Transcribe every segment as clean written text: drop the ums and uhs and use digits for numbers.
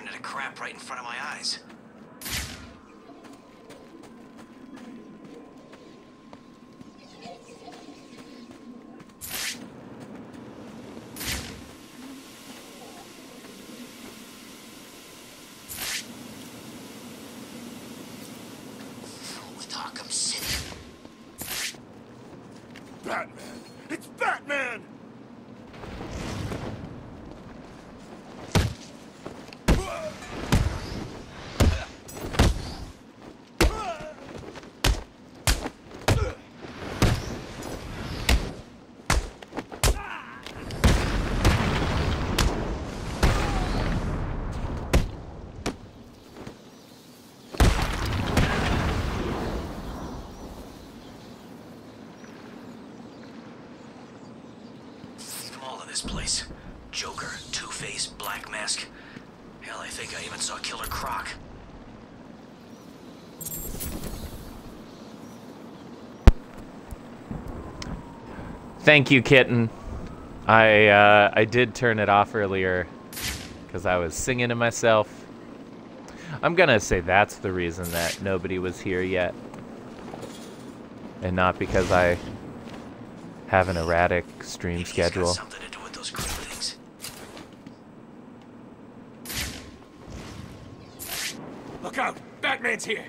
turned into crap right in front of my eyes. With Arkham City. Batman! It's Batman! This place. Joker, Two-Face, Black Mask. Hell, I think I even saw Killer Croc. Thank you, kitten. I did turn it off earlier because I was singing to myself. I'm gonna say that's the reason that nobody was here yet, and not because I have an erratic stream schedule. Look out! Batman's here!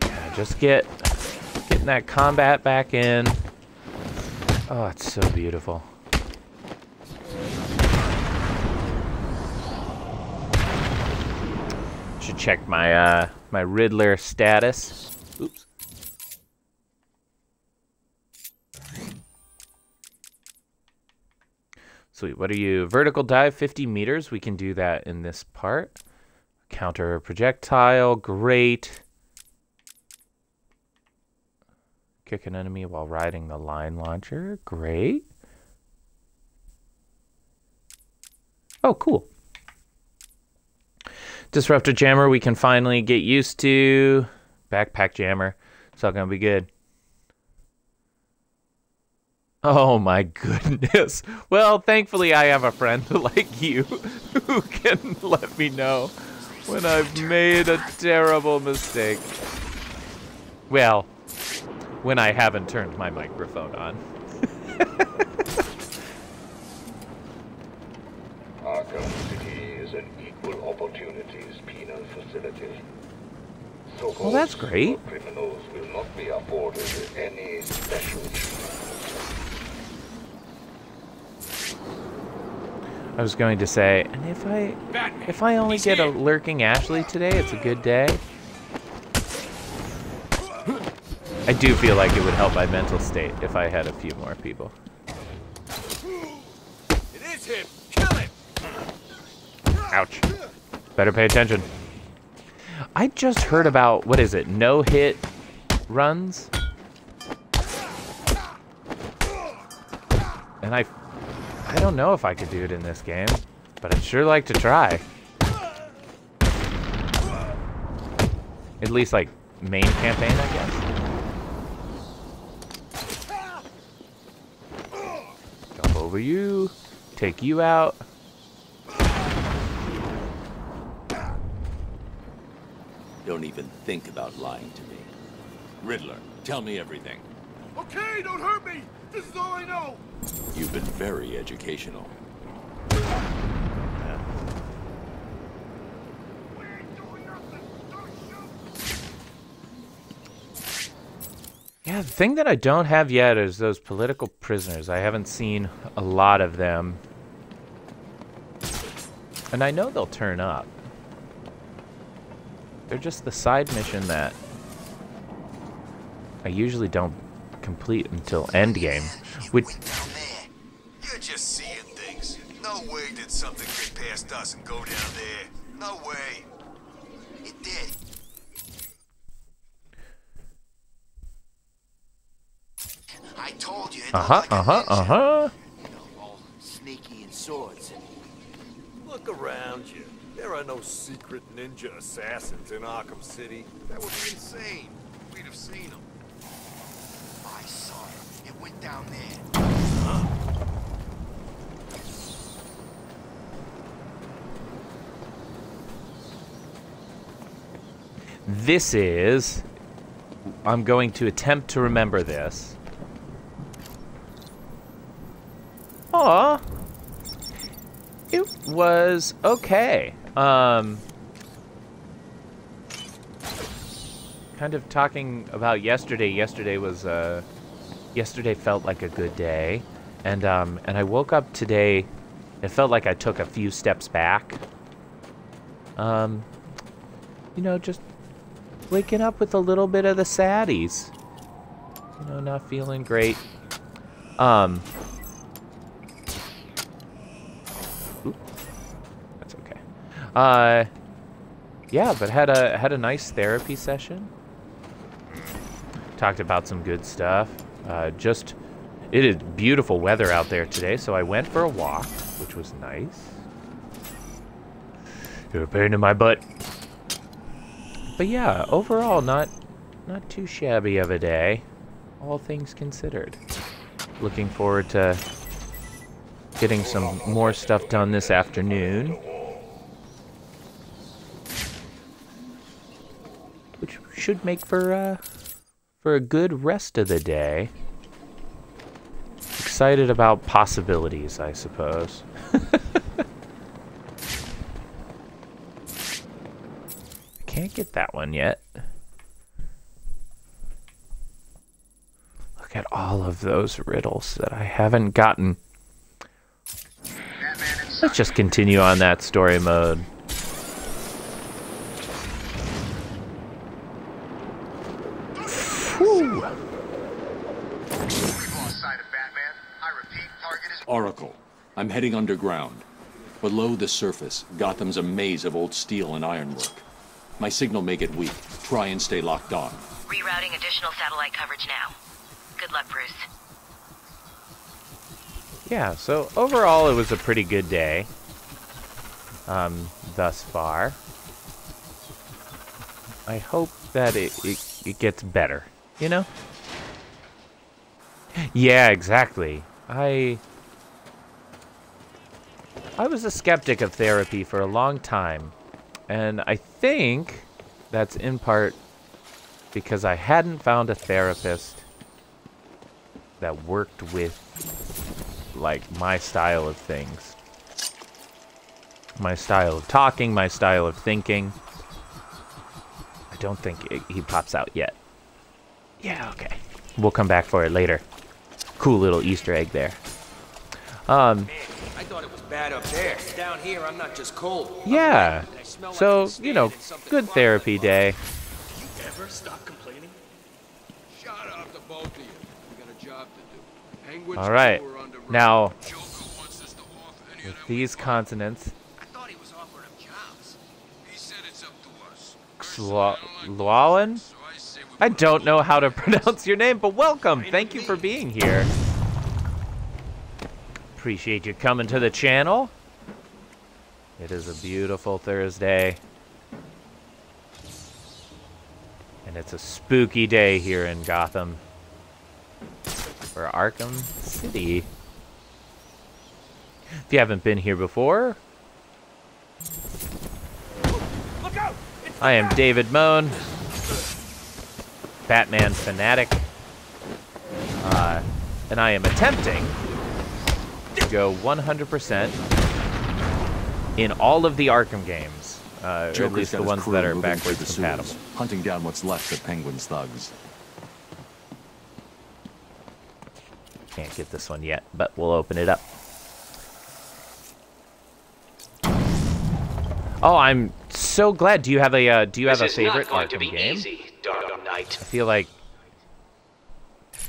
Yeah, just getting that combat back in. Oh, it's so beautiful. Should check my my Riddler status. Oops. Sweet. What are you? Vertical dive 50 meters. We can do that in this part. Counter projectile. Great. Kick an enemy while riding the line launcher. Great. Oh, cool. Disruptor jammer we can finally get used to. Backpack jammer. It's all gonna be good. Oh my goodness. Well, thankfully I have a friend like you who can let me know when I've made a terrible mistake. Well, when I haven't turned my microphone on. Arkham City is an equal opportunities penal facility. So-called well, that's great. Criminals will not be afforded any special treatment. I was going to say, and if I only get a lurking Ashley today, it's a good day. I do feel like it would help my mental state if I had a few more people. It is him! Kill him! Ouch. Better pay attention. I just heard about, what is it, no-hit runs? And I don't know if I could do it in this game, but I'd sure like to try. At least, like, main campaign, I guess. Jump over you, take you out. Don't even think about lying to me. Riddler, tell me everything. Okay, don't hurt me! This is all I know! You've been very educational. Yeah, the thing that I don't have yet is those political prisoners. I haven't seen a lot of them. And I know they'll turn up. They're just the side mission that I usually don't complete until endgame. Which Down there. You're just seeing things. No way did something get past us and go down there. No way. It did. I told you. It uh-huh, looked like a ninja. uh-huh. You know, all sneaky and swords. Look around you. There are no secret ninja assassins in Arkham City. That would be insane. We'd have seen them. I saw it. It went down there. Huh? this is... I'm going to attempt to remember this. Aw. It was okay. Kind of talking about yesterday. Yesterday felt like a good day. And I woke up today, it felt like I took a few steps back. You know, just waking up with a little bit of the saddies. You know, not feeling great. Oop, that's okay. Yeah, but had a nice therapy session. Talked about some good stuff. It is beautiful weather out there today, so I went for a walk, which was nice. You're a pain in my butt. But yeah, overall, not too shabby of a day, all things considered. Looking forward to getting some more stuff done this afternoon, which should make for a good rest of the day. Excited about possibilities, I suppose. Can't get that one yet. Look at all of those riddles that I haven't gotten. Let's just continue on that story mode. Whew. Oracle, I'm heading underground. Below the surface, Gotham's a maze of old steel and ironwork. My signal may get weak. Try and stay locked on. Rerouting additional satellite coverage now. Good luck, Bruce. Yeah, so overall it was a pretty good day. Thus far. I hope that it gets better, you know? Yeah, exactly. I was a skeptic of therapy for a long time, and I think that's in part because I hadn't found a therapist that worked with, like, my style of things. My style of talking, my style of thinking. I don't think he pops out yet. Yeah, okay. We'll come back for it later. Cool little Easter egg there. Man, I thought it was bad up there. Down here, I'm not just cold. Yeah. So, you know, good therapy day. You ever stop complaining? Shut up, the both of you. We got a job to do. Penguins All right. were under Now, Joker wants us to offer any of with them these consonants, I thought he was offering them jobs. He said it's up to us. Llewellyn? So I say we I don't know how to pronounce your name, but welcome. Thank you for being here. Appreciate you coming to the channel. It is a beautiful Thursday. And it's a spooky day here in Gotham. For Arkham City. If you haven't been here before, Look out! I am Bat-Moan, Batman fanatic, and I am attempting to go 100% in all of the Arkham games, or at least the ones that are backwards compatible. Hunting down what's left of Penguin's thugs. Can't get this one yet, but we'll open it up. Oh, I'm so glad. Do you have a favorite Arkham game? Easy, Dark Knight. I feel like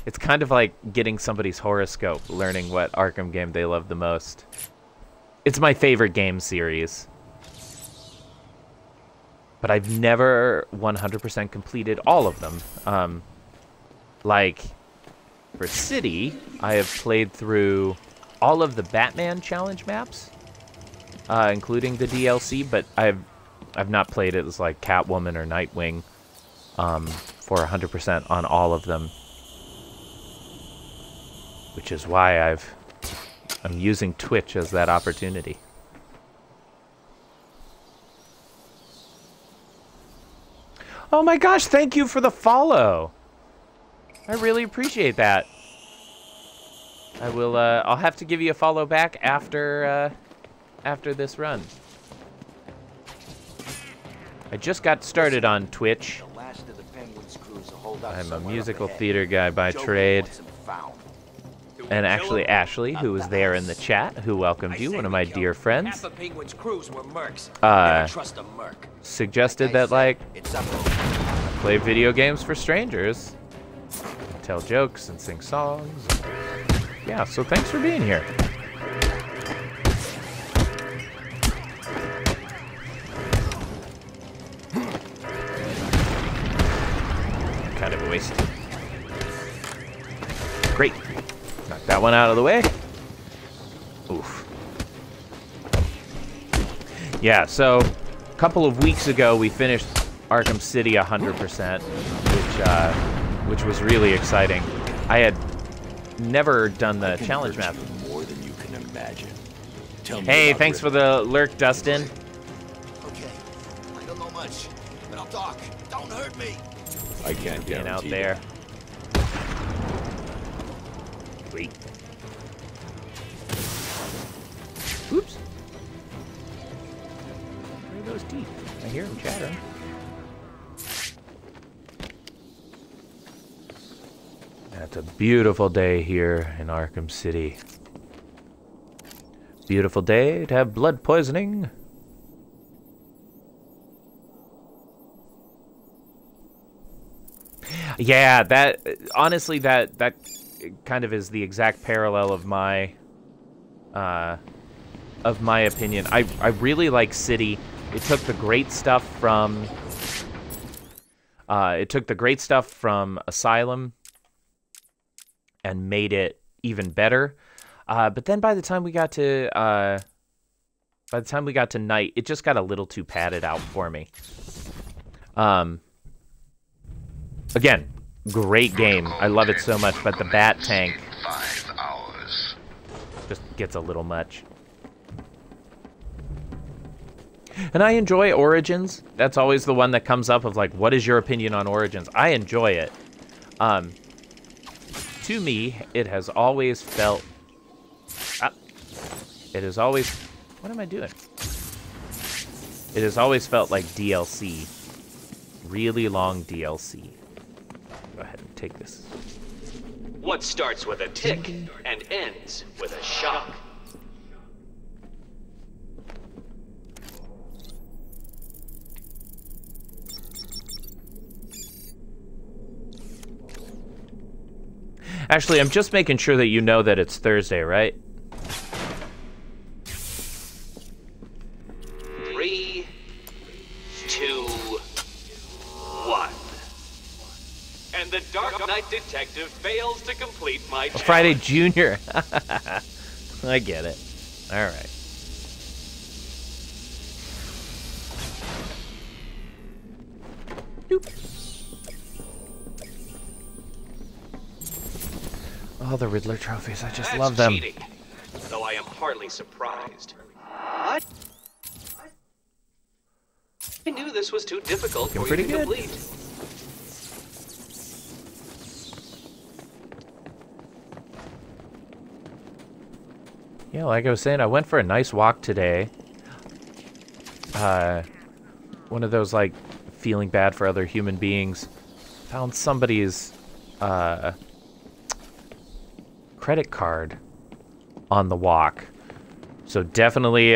it's kind of like getting somebody's horoscope, learning what Arkham game they love the most. It's my favorite game series. But I've never 100% completed all of them. Like, for City, I have played through all of the Batman challenge maps, including the DLC, but I've not played it as like Catwoman or Nightwing for 100% on all of them. Which is why I'm using Twitch as that opportunity. Oh my gosh, thank you for the follow. I really appreciate that. I will, I'll have to give you a follow back after this run. I just got started on Twitch. I'm a musical theater guy by trade. And actually, Ashley, who was there in the chat, who welcomed you, one of my dear friends, suggested that, like, play video games for strangers, tell jokes and sing songs. Yeah, so thanks for being here. Kind of a waste. Great. Knock that one out of the way. Oof. Yeah, so a couple of weeks ago we finished Arkham City 100%, which was really exciting. I had never done the challenge map. More than you can imagine. Hey, thanks for the lurk, Dustin. Okay, I don't know much, but I'll talk. Don't hurt me. I can't Being guarantee out there. Wait. Oops. Where are those teeth? I hear them chattering. It's a beautiful day here in Arkham City. Beautiful day to have blood poisoning. Yeah, that honestly that kind of is the exact parallel of my opinion. I really like City. It took the great stuff from Asylum and made it even better. But then by the time we got to Night, it just got a little too padded out for me. Again, great game. I love it so much, but the Bat Tank just gets a little much. And I enjoy Origins. That's always the one that comes up of like, what is your opinion on Origins? I enjoy it. To me, it has always felt... it has always... What am I doing? It has always felt like DLC. Really long DLC. Go ahead and take this. What starts with a tick and ends with a shock? Actually, I'm just making sure that you know that it's Thursday, right? 3, 2, 1. And the Dark Knight Detective fails to complete my challenge. Friday Junior. I get it. All right. Doop. Oh, the Riddler trophies. I just love them. Cheating, though I am hardly surprised. What? I knew this was too difficult for you to complete. Yeah, like I was saying, I went for a nice walk today. One of those, like, feeling bad for other human beings. Found somebody's, credit card on the walk. So definitely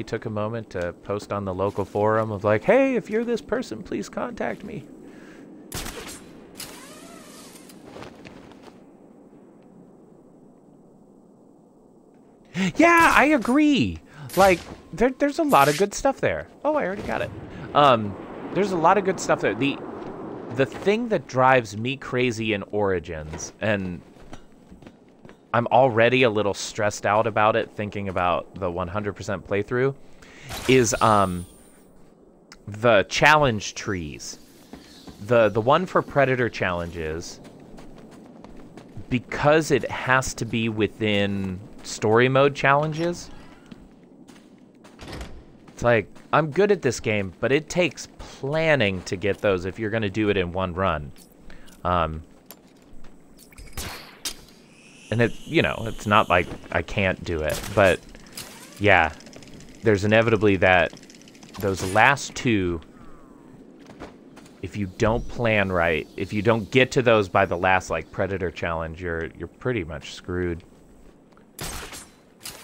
took a moment to post on the local forum of like, hey, if you're this person, please contact me. Yeah, I agree. Like, there's a lot of good stuff there. Oh, I already got it. There's a lot of good stuff there. The thing that drives me crazy in Origins, and I'm already a little stressed out about it, thinking about the 100% playthrough, is the challenge trees. The one for Predator challenges, because it has to be within story mode challenges, it's like, I'm good at this game, but it takes planning to get those if you're going to do it in one run. And it, you know, it's not like I can't do it, but yeah, there's inevitably that those last two, if you don't plan right, if you don't get to those by the last like Predator challenge, you're pretty much screwed.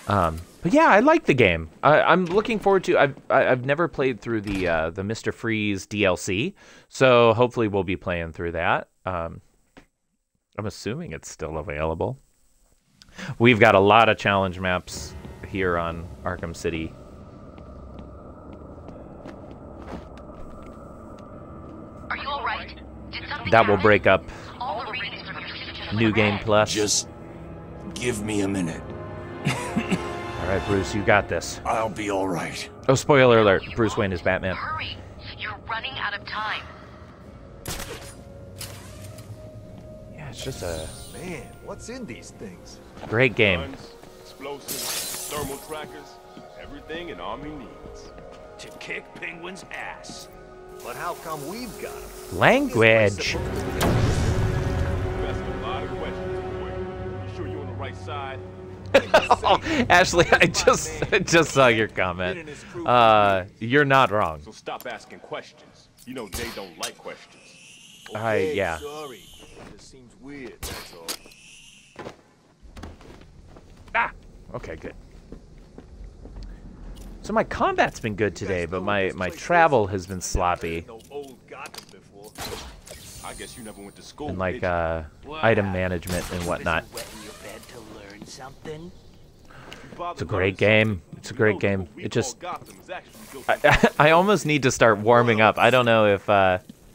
But yeah, I like the game. I'm looking forward to. I've never played through the Mr. Freeze DLC, so hopefully we'll be playing through that. I'm assuming it's still available. We've got a lot of challenge maps here on Arkham City. Are you all right? Did something That will happen? break up All the readings from your system New are Game red. Plus. Just give me a minute. All right, Bruce, you got this. I'll be all right. Oh, spoiler alert, You Bruce won't. Wayne is Batman. Hurry. You're running out of time. Yeah, it's just a Man, what's in these things? great game. Guns, explosives, thermal trackers, everything an army needs. To kick Penguin's ass. But how come we've got them? Language. You ask a lot of questions, boy. You sure you're on the right side? Oh, Ashley, I just saw your comment. You're not wrong. So stop asking questions. You know Jay don't like questions. Yeah. Sorry. It just seems weird, that's all. Ah. Okay, good. So my combat's been good today, but my travel has been sloppy. No old Gotham before. I guess you never went to school. And like did you? item management and whatnot. Wet in your bed to learn something? It's a great game. It's a great game. We It just call Gotham is actually built I almost need to start warming up. I don't know if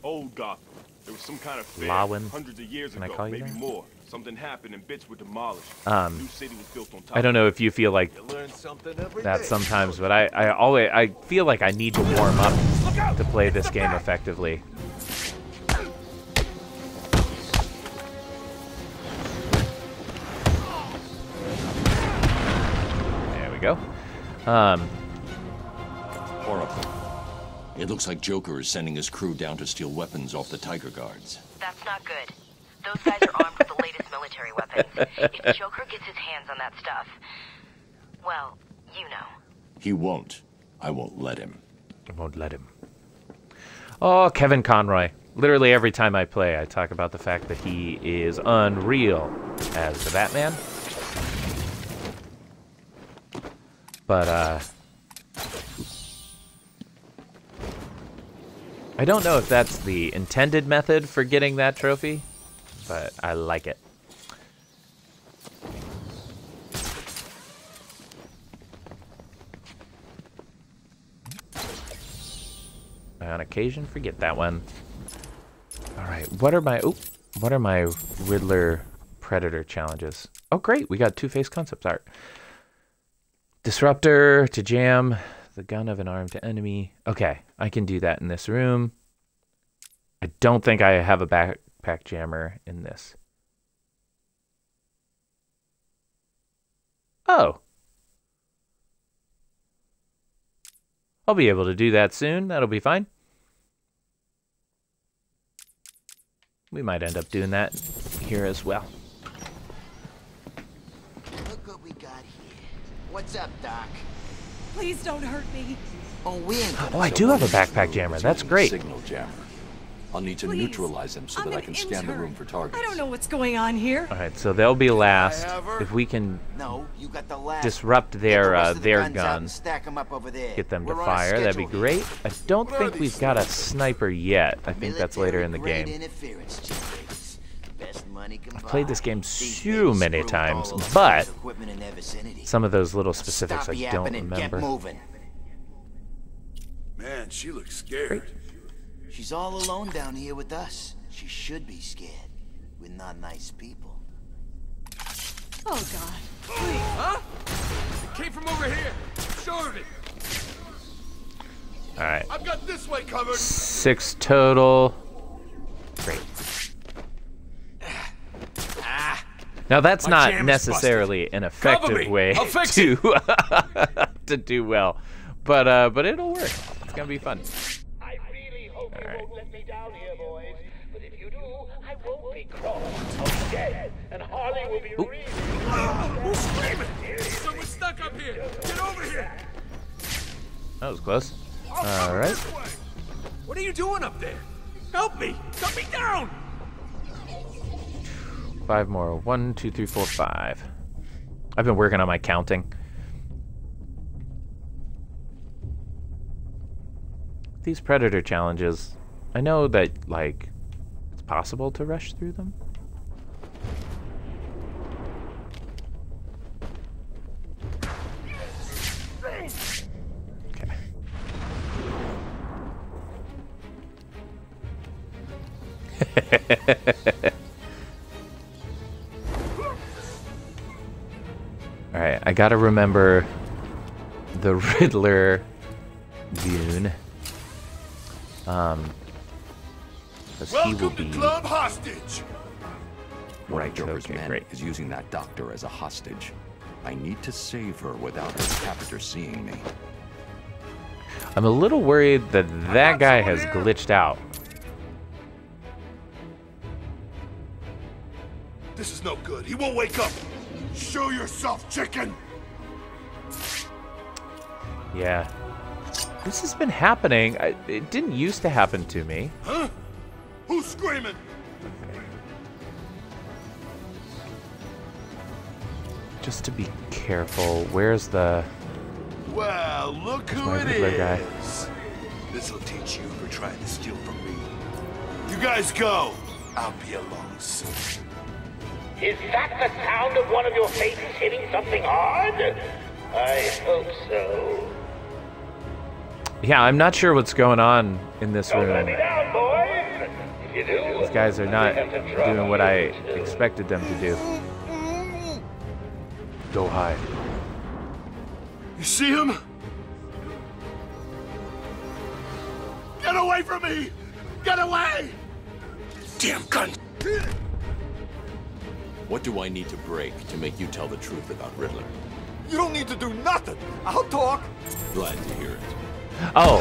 old Gotham. There was some kind of fair Lawin. hundreds of years Can I ago, call you maybe that? more. Something happened and bits were demolished. New city was built on top. I don't know if you feel like You learn something every that day. sometimes, but I feel like I need to warm up to play this game effectively. There we go. Horrible. It looks like Joker is sending his crew down to steal weapons off the Tiger Guards. That's not good. Those guys are armed with the latest military weapons. If Joker gets his hands on that stuff, well, you know. He won't. I won't let him. I won't let him. Oh, Kevin Conroy. Literally every time I play, I talk about the fact that he is unreal as the Batman. But, I don't know if that's the intended method for getting that trophy, but I like it. I on occasion forget that one. All right, what are my Riddler Predator challenges? Oh, great, we got Two-Face concept art. Disruptor to jam the gun of an armed enemy. Okay, I can do that in this room. I don't think I have a backpack jammer in this. Oh. I'll be able to do that soon. That'll be fine. We might end up doing that here as well. Look what we got here. What's up, Doc? Please don't hurt me. Oh, we ain't gonna Oh, I do have a backpack jammer. That's great. Signal jammer. I'll need to Please. neutralize them so I'm that I an can scan the intern. room for targets. I don't know what's going on here. All right, so they'll be last. If we can No, you got the last. disrupt Get their the rest of the their guns out and gun, stack 'em up over there. get them to We're on a fire, that'd be schedule great. I don't What are think these we've got a things? sniper yet. I think that's later in the Military-grade game. interference generators. Best money can I played this buy. game These so babies many screwed times, all those but equipment in their vicinity. some of those little specifics Stop I don't yapping and get remember. moving. Man, she looks scared. She's all alone down here with us. She should be scared. We're not nice people. Oh, God. Huh? It came from over here. Sure of it. All right, I've got this way covered. 6 total. Great. Now that's My not jam is necessarily an Cover effective me. way I'll fix to to do well, but it'll work. It's gonna be fun. I really won't let me down here, boys. But if you do, I won't be crossed. I'll be dead, and Harley will be really... Who's screaming? Someone's stuck up here. Get over here. That was close. All right. What are you doing up there? Help me! Cut me down! 5 more. 1, 2, 3, 4, 5. I've been working on my counting. These Predator challenges, I know that, like, it's possible to rush through them. Okay. Alright, I gotta remember the Riddler Dune. Welcome to Club Hostage! Right, Joker's okay, man great. is using that doctor as a hostage. I need to save her without her captor seeing me. I'm a little worried that that guy has glitched out. This is no good. He won't wake up. Show yourself, chicken! Yeah. This has been happening. It didn't used to happen to me. Huh? Who's screaming? Just to be careful. Where's the... Well, look who my it Riddler is. guy? This'll teach you for trying to steal from me. You guys go. I'll be along soon. Is that the sound of one of your faces hitting something hard? I hope so. Yeah, I'm not sure what's going on in this Don't let room. me down, boys. If you do, These guys are not we have to try doing what I to- expected them to do. Go hide. You see him? Get away from me! Get away! Damn gun! What do I need to break to make you tell the truth about Riddler? You don't need to do nothing. I'll talk. Glad to hear it. Oh,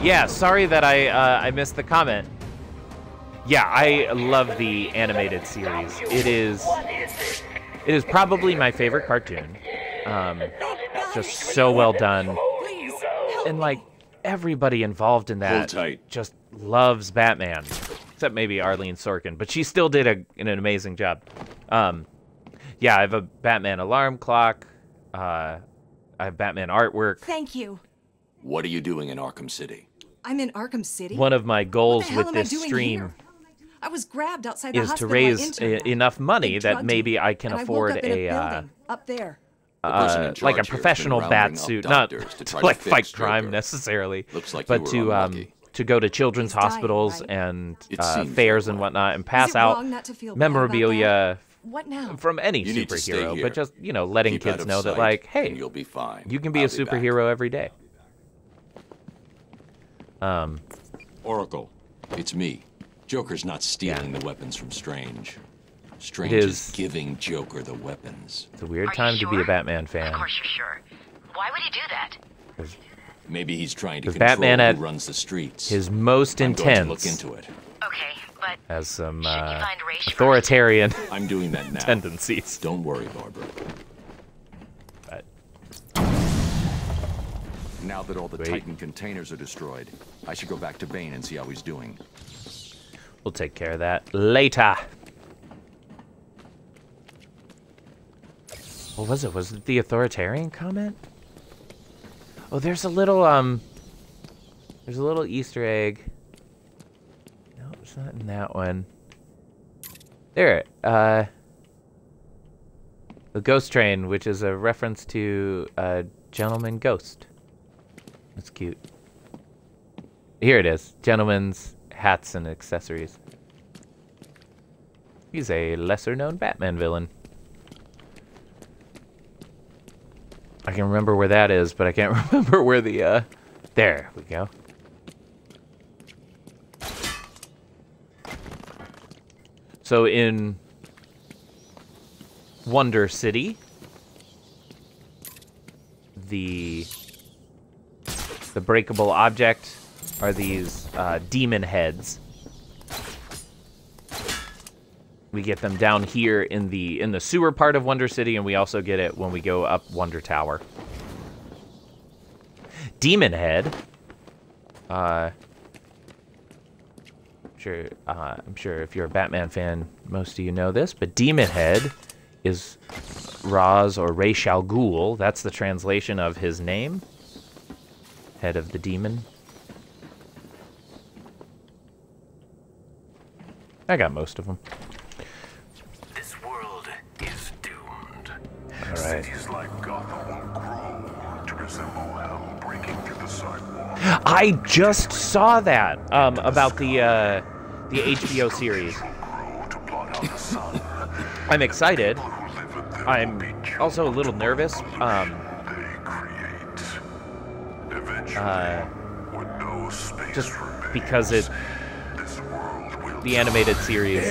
yeah, sorry that I missed the comment. Yeah, I love the animated series. It is probably my favorite cartoon. Just so well done. And like everybody involved in that just loves Batman. Except maybe Arlene Sorkin, but she still did an amazing job. Yeah, I have a Batman alarm clock. I have Batman artwork. Thank you. What are you doing in Arkham City? I'm in Arkham City. One of my goals What the with hell am I this doing stream here? I was grabbed outside the is to hospital I raise entered. enough money They that drugged maybe me, I can and afford I woke up in a a building up there. person in like a charge here has professional been bat rounding up suit, not doctors to to try to like fix fight crime Joker. necessarily, Looks like but you were to unlucky. to go to children's He's dying, hospitals right? and It seems fairs that and way. whatnot and pass Is it out wrong not to feel bad about memorabilia What now? from any You need to stay superhero, here. but just, you know, letting Keep out kids of know that, sight, like, hey, and you'll be fine. you can be I'll a superhero every day. Oracle, it's me. Joker's not stealing the weapons from Strange. Strange It is is. giving Joker the weapons. It's a weird Are you time to be a sure? Batman fan. Of course you're sure. Why would he do that? Maybe he's trying to 'Cause control Batman who at runs the streets. his most I'm going to intense look into it. Okay, but has some shouldn't you find Raish first? authoritarian I'm doing that now. tendencies. Don't worry, Barbara. But Now that all the Wait. Titan containers are destroyed, I should go back to Bane and see how he's doing. we'll take care of that later. What was it? Was it the authoritarian comment? Oh, there's a little Easter egg. No, it's not in that one. There, the ghost train, which is a reference to Gentleman Ghost. That's cute. Here it is. Gentleman's hats and accessories. He's a lesser-known Batman villain. I can remember where that is, but I can't remember where the, there we go. So in Wonder City, the breakable object are these demon heads. We get them down here in the sewer part of Wonder City, and we also get it when we go up Wonder Tower. Demon Head. I'm sure if you're a Batman fan, most of you know this, but Demon Head is Ra's or Ra's al Ghul. That's the translation of his name. Head of the demon. I got most of them. This world is doomed. All right. Cities like Gotham will grow to resemble hell breaking through the sidewalk. I just saw that about the HBO series. I'm excited. I'm also a little nervous. Just because the animated series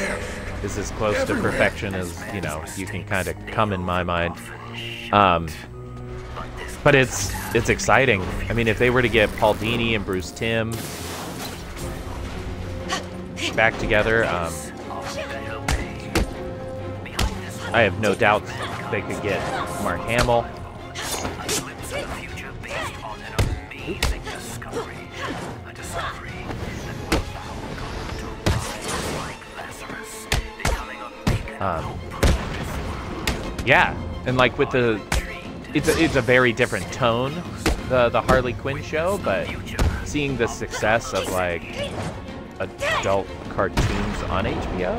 is as close to perfection as, you know, you can kind of come in my mind. But it's exciting. I mean, if they were to get Paul Dini and Bruce Timm back together, I have no doubt they could get Mark Hamill. Yeah, and like with the, it's a very different tone, the Harley Quinn show, but seeing the success of like adult cartoons on HBO,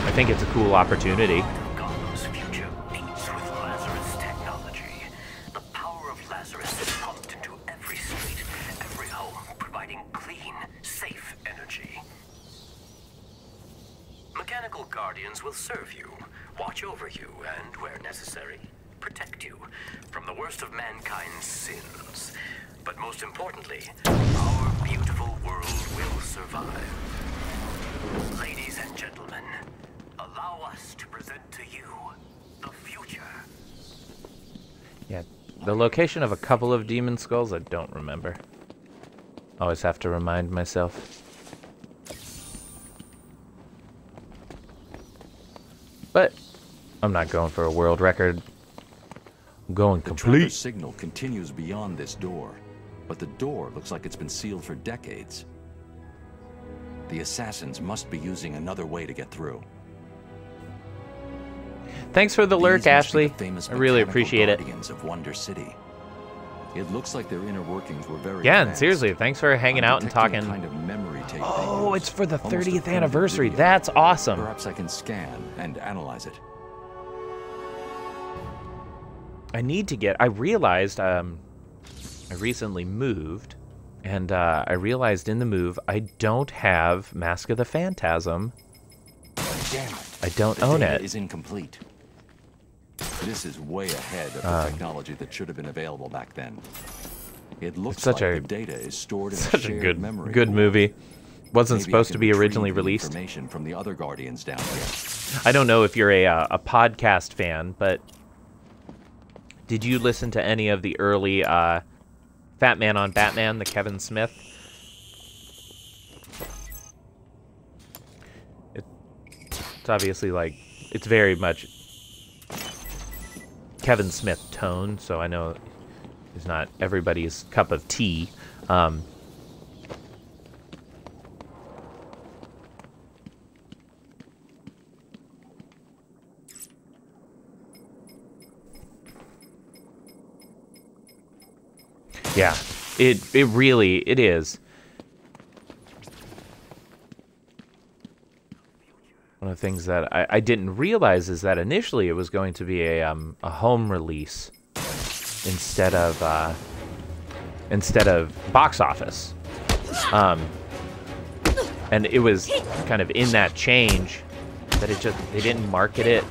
I think it's a cool opportunity. Gotham's future beats with Lazarus technology. The power of Lazarus is pumped into every street, every home, providing clean, safe energy. Mechanical guardians will serve you, watch over you, and, where necessary, protect you from the worst of mankind's sins. But most importantly, our beautiful world will survive. Ladies and gentlemen, allow us to present to you the future. Yeah, the location of a couple of demon skulls I don't remember. Always have to remind myself. But I'm not going for a world record. I'm going complete. The tracker signal continues beyond this door, but the door looks like it's been sealed for decades. The assassins must be using another way to get through. Thanks for the lurk, Ashley. I really appreciate it. Of Wonder City. It looks like their inner workings were very Yeah, and advanced. seriously, thanks for hanging out and talking. Kind of memory tape Oh, it's for the almost a 30th primitive anniversary. video. That's awesome. Perhaps I can scan and analyze it. I need to get. I realized I recently moved, and I realized in the move I don't have Mask of the Phantasm. Damn it. I don't The own data it. is incomplete. This is way ahead of the technology that should have been available back then. It looks such like a- the data is stored in Such a shared good memory good pool. movie. Wasn't Maybe I supposed to can be retrieve originally the released. Information from the other Guardians down here. I don't know if you're a podcast fan, but did you listen to any of the early Fat Man on Batman, the Kevin Smith? It's obviously like, it's very much Kevin Smith tone, so I know it's not everybody's cup of tea. Yeah, it really is. One of the things that I didn't realize is that initially it was going to be a home release instead of box office, and it was kind of in that change that they didn't market it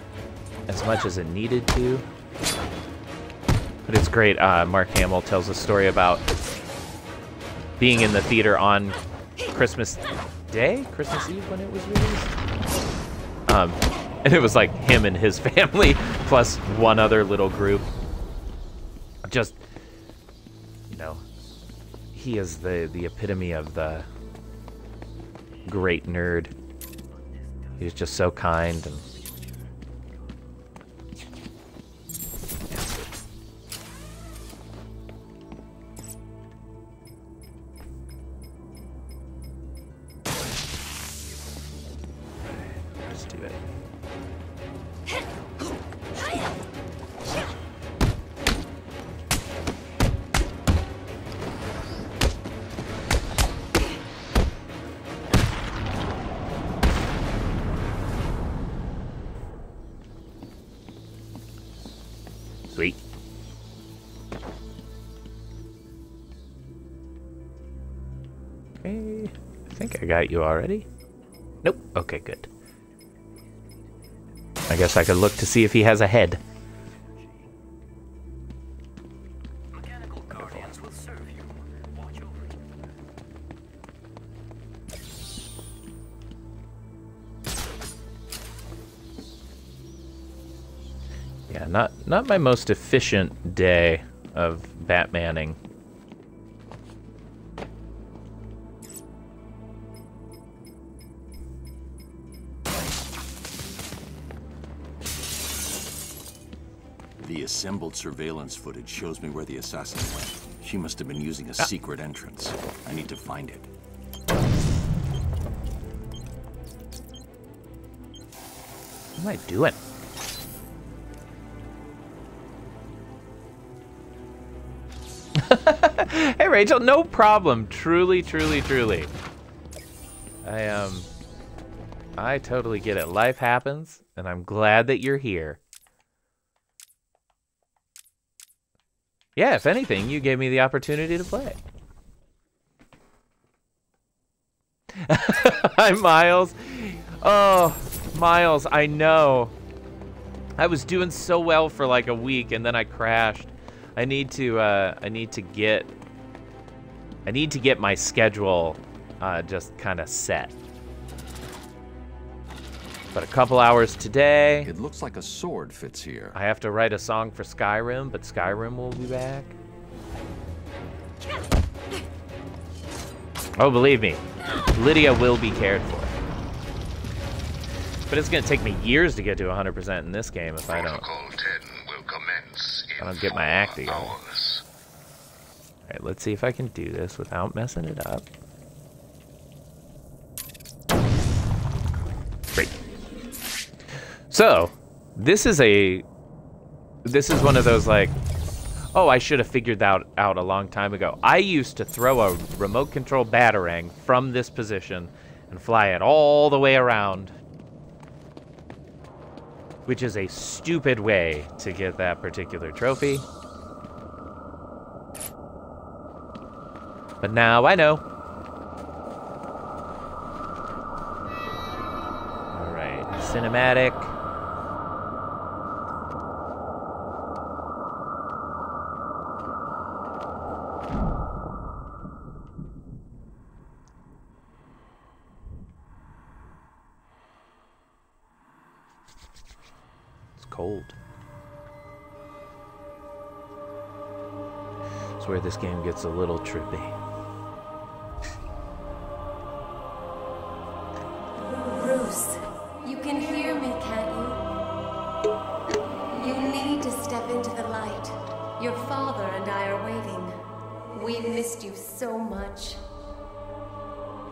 as much as it needed to. But it's great. Mark Hamill tells a story about being in the theater on Christmas Day, Christmas Eve when it was released. And it was like him and his family plus one other little group. Just, you know, He is the epitome of the great nerd. He's just so kind and... Let's do it. Sweet. Okay, I think I got you already. Nope. Okay, good. I guess I could look to see if he has a head. Mechanical guardians will serve you. Watch over you. Yeah, not my most efficient day of Batmaning. The assembled surveillance footage shows me where the assassin went. She must have been using a secret entrance. I need to find it. What am I doing? Hey Rachel, no problem. Truly, truly, truly. I totally get it. Life happens, and I'm glad that you're here. Yeah, if anything, you gave me the opportunity to play. Hi, Miles. Oh, Miles, I know. I was doing so well for like a week, and then I crashed. I need to get my schedule just kind of set. But a couple hours today. It looks like a sword fits here. I have to write a song for Skyrim, but Skyrim will be back. Oh, believe me, Lydia will be cared for. But it's gonna take me years to get to 100% in this game if I don't get my act together. Alright, let's see if I can do this without messing it up. Great. So, this is one of those like, oh, I should have figured that out a long time ago. I used to throw a remote control batarang from this position and fly it all the way around, which is a stupid way to get that particular trophy. But now I know. All right, cinematic. Cold. It's where this game gets a little trippy. Bruce, you can hear me, can't you? You need to step into the light. Your father and I are waiting. We missed you so much.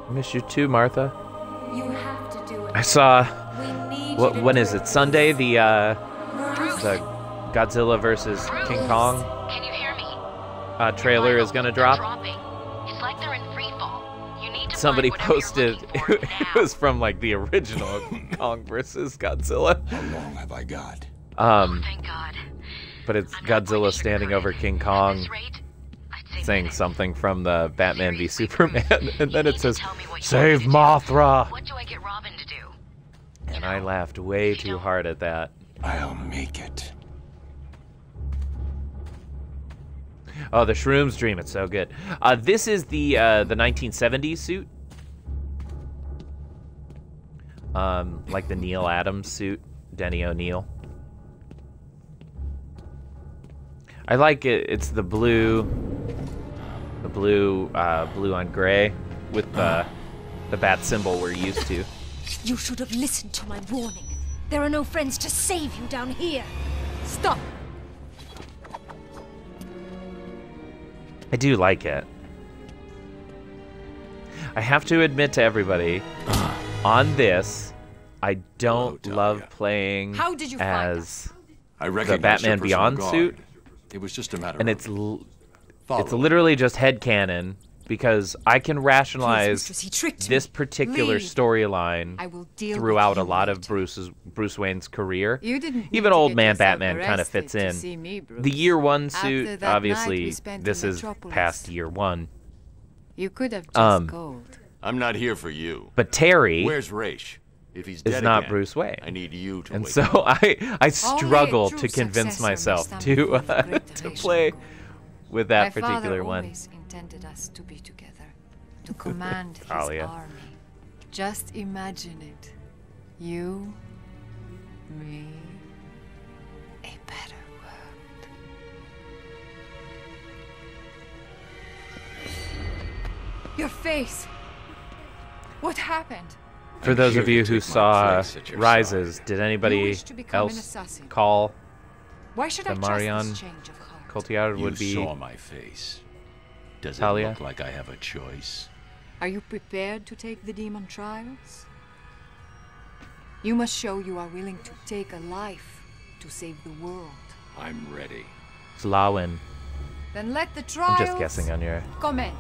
I miss you too, Martha. You have to do it. I saw. We need What? you to When do is it? it. Sunday? The Godzilla versus King Kong Can you hear me? trailer is gonna drop. Dropping. It's like they're in free fall. You need to Somebody find whatever posted you're looking for it was from like the original Kong versus Godzilla. How long have I got? Thank God. But it's Godzilla standing over King Kong, saying something from the Batman v Superman, and then it says, "Save Mothra." What do I get Robin to do? And I laughed way too hard at that. I'll make it. Oh, the Shrooms Dream, it's so good. This is the 1970s suit. Like the Neil Adams suit, Denny O'Neil. I like it. It's the blue blue on gray with the bat symbol we're used to. You should have listened to my warning. There are no friends to save you down here. Stop. I do like it. I have to admit to everybody, on this, I don't love playing How did you find as I the Batman Beyond suit. It was just a matter And of it's literally just headcanon because I can rationalize Mistress, he tricked this me. particular Leave. storyline I will deal throughout with a you lot of later. Bruce Wayne's career. You didn't need Even to old get man yourself Batman kind of arrested fits to in. see me, Bruce. The year one After suit, that night we obviously, spent this in is Metropolis. past year one. You could have just called. I'm not here for you. But Terry Where's Raish? If he's is dead not again, Bruce Wayne. I need you to And wake so up. I struggle true to convince successor myself must stand to before the great to Teresa. play with that My particular father one. always intended us to be together, to command his Talia. army. Just imagine it. You, me, a better world. Your face. What happened? For those of here you to who take my saw place at your Rises, did You anybody wish to become an else assassin. call Why should the I trust Marion this change of heart? Cotillard You would be saw my face. Does Talia? it look like I have a choice? Are you prepared to take the demon trials? You must show you are willing to take a life to save the world. I'm ready. Slawin. Then let the trials I'm just guessing on your. commence.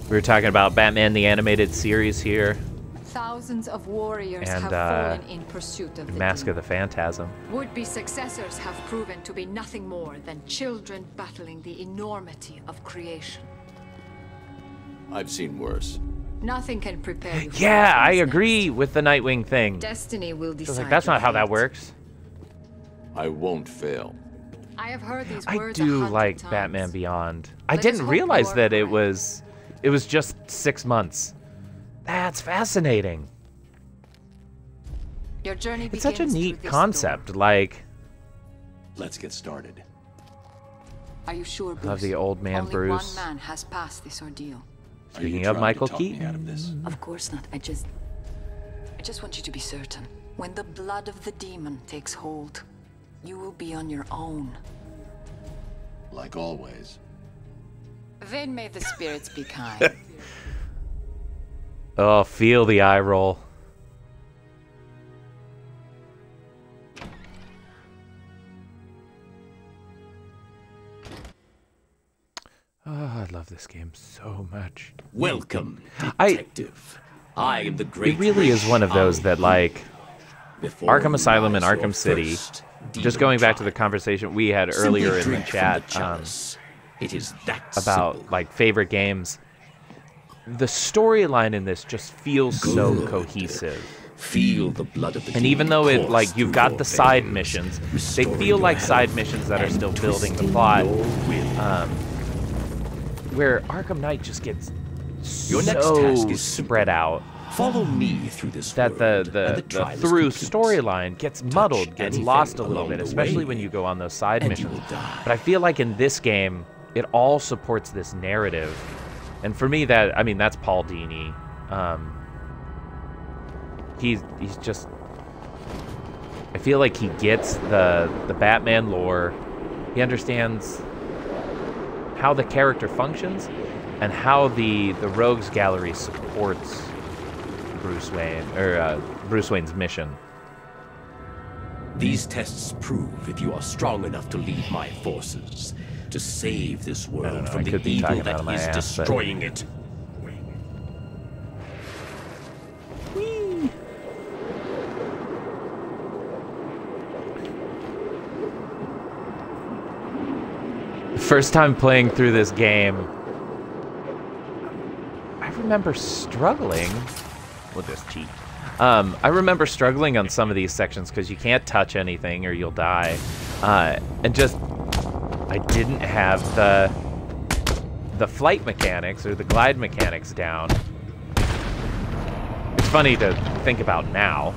We were talking about Batman the Animated Series here, Thousands of warriors and have fallen in pursuit of the Mask of demon. the Phantasm. Would-be successors have proven to be nothing more than children battling the enormity of creation. I've seen worse. Nothing can prepare you for Yeah, what I comes agree next. with the Nightwing thing. Destiny will I was decide. like, that's your not how that fate. works. I won't fail. I have heard these I words do 100 like times. Batman Beyond. I Let us didn't hope realize you are that it correct. was just 6 months. That's fascinating. Your journey It's such a begins neat through this concept. door. Like, Let's get started. Are you sure, Bruce? love the old man Only Bruce. one man has passed this ordeal. Are you Speaking of trying Michael to talk me Keaton. out of this? Of course not. I just want you to be certain. When the blood of the demon takes hold, you will be on your own. Like always. Then may the spirits be kind. Oh, feel the eye roll. Oh, I love this game so much. Welcome, detective. I am the great. It really is one of those that, like, Before Arkham Asylum and rise your Arkham City. first Just demon going back to the trial. conversation we had Simply earlier in the drink from chat chalice. It is that about simple. like favorite games. The storyline in this just feels so Good. cohesive. Feel the blood of the And even though it course like you've through got your the side veins, missions, they restoring feel your like health side missions that are and still building the twisting plot. your will. Where Arkham Knight just gets Your so next task is simple. spread out Follow me through this that world, the and the trial is through complete. storyline gets muddled, gets anything lost a little along bit, the especially way, when you go on those side and you missions. will die. But I feel like in this game, it all supports this narrative, and for me, that's Paul Dini. He's just. I feel like he gets the Batman lore. He understands how the character functions and how the Rogues Gallery supports Bruce Wayne or Bruce Wayne's mission. These tests prove if you are strong enough to lead my forces to save this world I from the could be evil talking out that of my is ass, but- destroying it. First time playing through this game, I remember struggling with this cheat. I remember struggling on some of these sections because you can't touch anything or you'll die. And just, I didn't have the flight mechanics or the glide mechanics down. It's funny to think about now.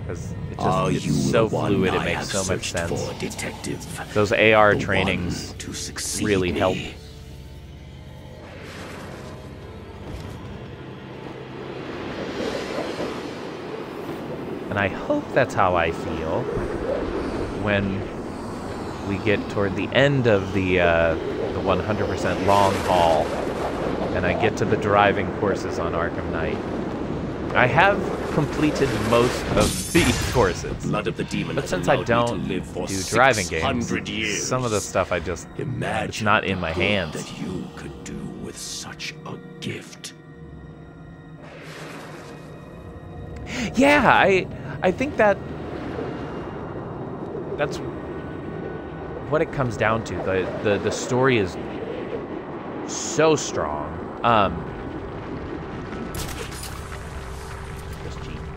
because Are it's you so the one fluid. It I makes have so much searched sense. for, detective? Those AR The trainings one to succeed really me. help. And I hope that's how I feel when we get toward the end of the 100% long haul, and I get to the driving courses on Arkham Knight. I have completed most of the courses, Blood of the demon but has since I allowed me to don't live for do driving games, 600 years. some of the stuff I just it's not in my the good hands. that you could do with such a gift. Yeah, I think that's what it comes down to. The story is so strong.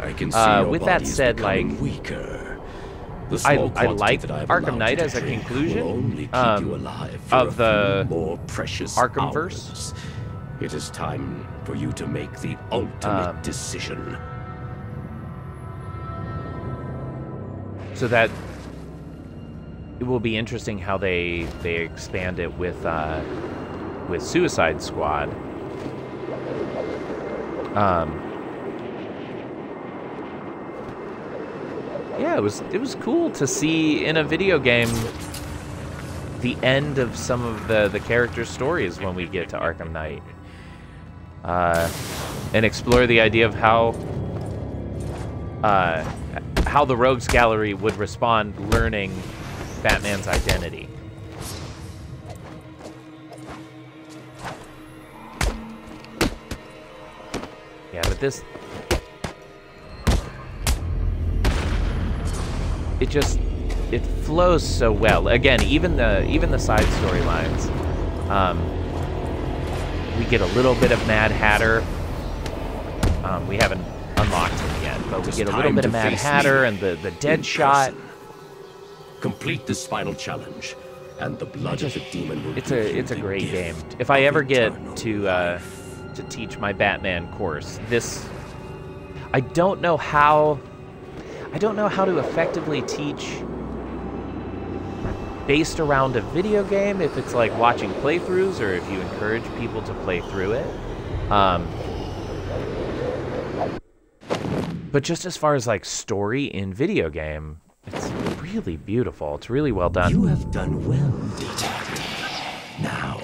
I can see your with that body is said, becoming like, weaker. The I small quantity like that I have Arkham allowed Knight you as to a drink conclusion will only keep you alive for of a the few more precious Arkham hours. Verse. It is time for you to make the ultimate decision. So that it will be interesting how they expand it with Suicide Squad. Yeah, it was cool to see in a video game the end of some of the characters' stories when we get to Arkham Knight, and explore the idea of how the Rogues Gallery would respond learning Batman's identity. Yeah, but this... It flows so well. Again, even the side storylines. We get a little bit of Mad Hatter. We haven't unlocked him yet, but we get a little bit of Mad Hatter and the Deadshot. Complete this final challenge, and the blood of the demon will It's a great game. If I ever get to teach my Batman course, I don't know how to effectively teach based around a video game, if it's like watching playthroughs or if you encourage people to play through it. But just as far as like story in video game, it's really beautiful. It's really well done. You have done well, detective. Now,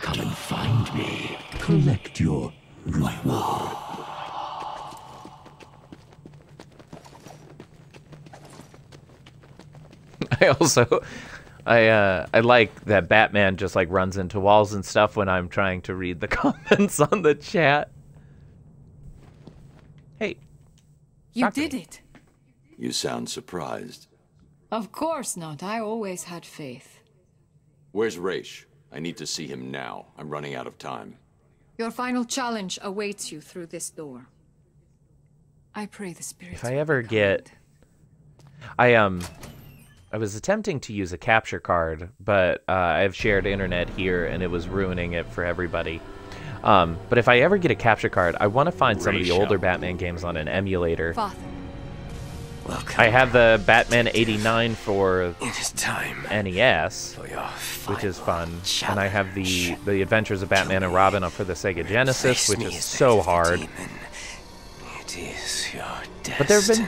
come and find me. Collect your reward. I like that Batman just like runs into walls and stuff when I'm trying to read the comments on the chat. Hey. You did it. You sound surprised. Of course not. I always had faith. Where's Raish? I need to see him now. I'm running out of time. Your final challenge awaits you through this door. I pray the spirits. If I ever get... I was attempting to use a capture card, but I have shared internet here, and it was ruining it for everybody. But if I ever get a capture card, I want to find some of the older Batman games on an emulator. Father. I have the Batman 89 for It is time NES, which is fun, and I have the Adventures of Batman and Robin for the Sega Genesis, which is so hard. It is your destiny. But there have been,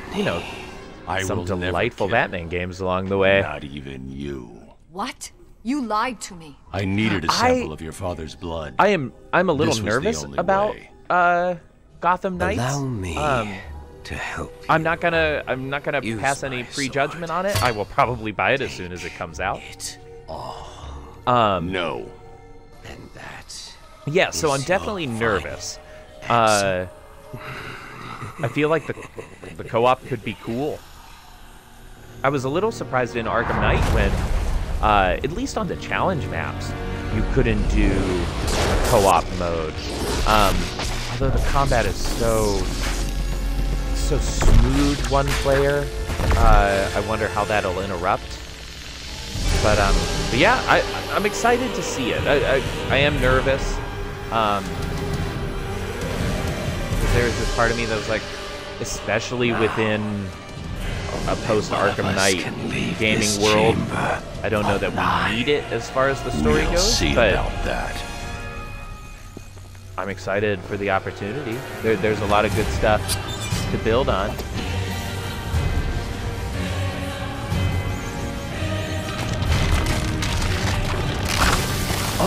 some delightful Batman games along the way. Not even you. What? You lied to me. I needed a sample of your father's blood. I'm a little This was the nervous only about way. Gotham Knights. Allow me to help you. I'm not gonna pass any prejudgment on it. I will probably buy it as soon as it comes out. No. And that. Yeah, so I'm definitely nervous. I feel like the co-op could be cool. I was a little surprised in Arkham Knight when, at least on the challenge maps, you couldn't do co-op mode. Although the combat is so smooth one player, I wonder how that'll interrupt. But yeah, I'm excited to see it. I am nervous. Because there was this part of me that was like, especially within a post-Arkham Knight gaming world. I don't know that we need it as far as the story goes, but I'm excited for the opportunity. There's a lot of good stuff to build on.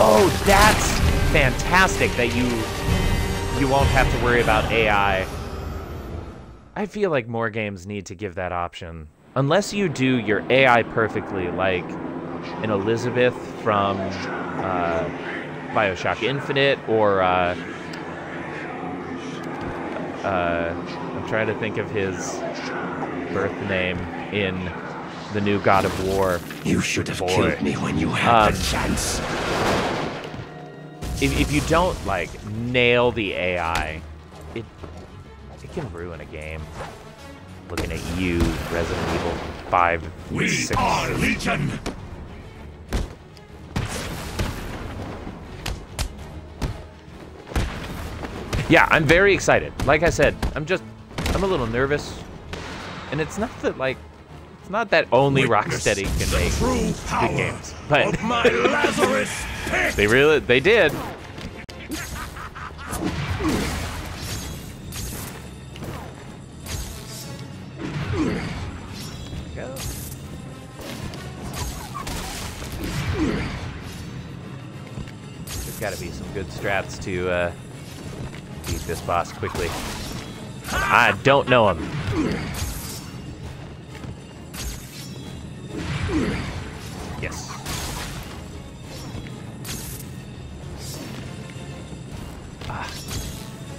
Oh, that's fantastic that you won't have to worry about AI. I feel like more games need to give that option. Unless you do your AI perfectly, like an Elizabeth from BioShock Infinite, or I'm trying to think of his birth name in the new God of War. You should have killed me when you had the chance. If you don't like nail the AI, it can ruin a game. Looking at you, Resident Evil 5, We 6. are Legion. Yeah, I'm very excited. Like I said, I'm a little nervous, and it's not that only Rocksteady can make good games, but my Lazarus pit. they did. Go. There's got to be some good strats to beat this boss quickly. I don't know him. Yes.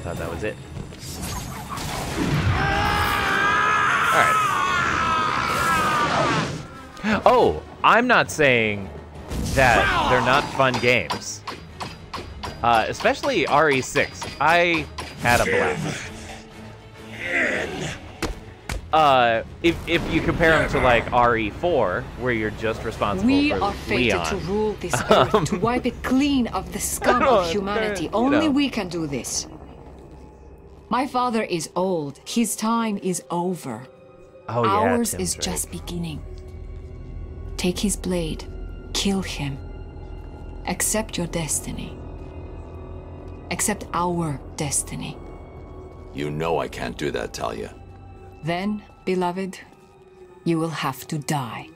Thought that was it. Alright. Oh, I'm not saying that they're not fun games. Especially RE6. I had a blast. If you compare them to like RE4, where you're just responsible We for are fated Leon. to rule this earth, to wipe it clean of the scum of humanity. Only we can do this. My father is old. His time is over. Oh, yeah, Ours Tim's is right. just beginning. Take his blade. Kill him. Accept your destiny. Accept our destiny. You know I can't do that, Talia. Then, beloved, you will have to die.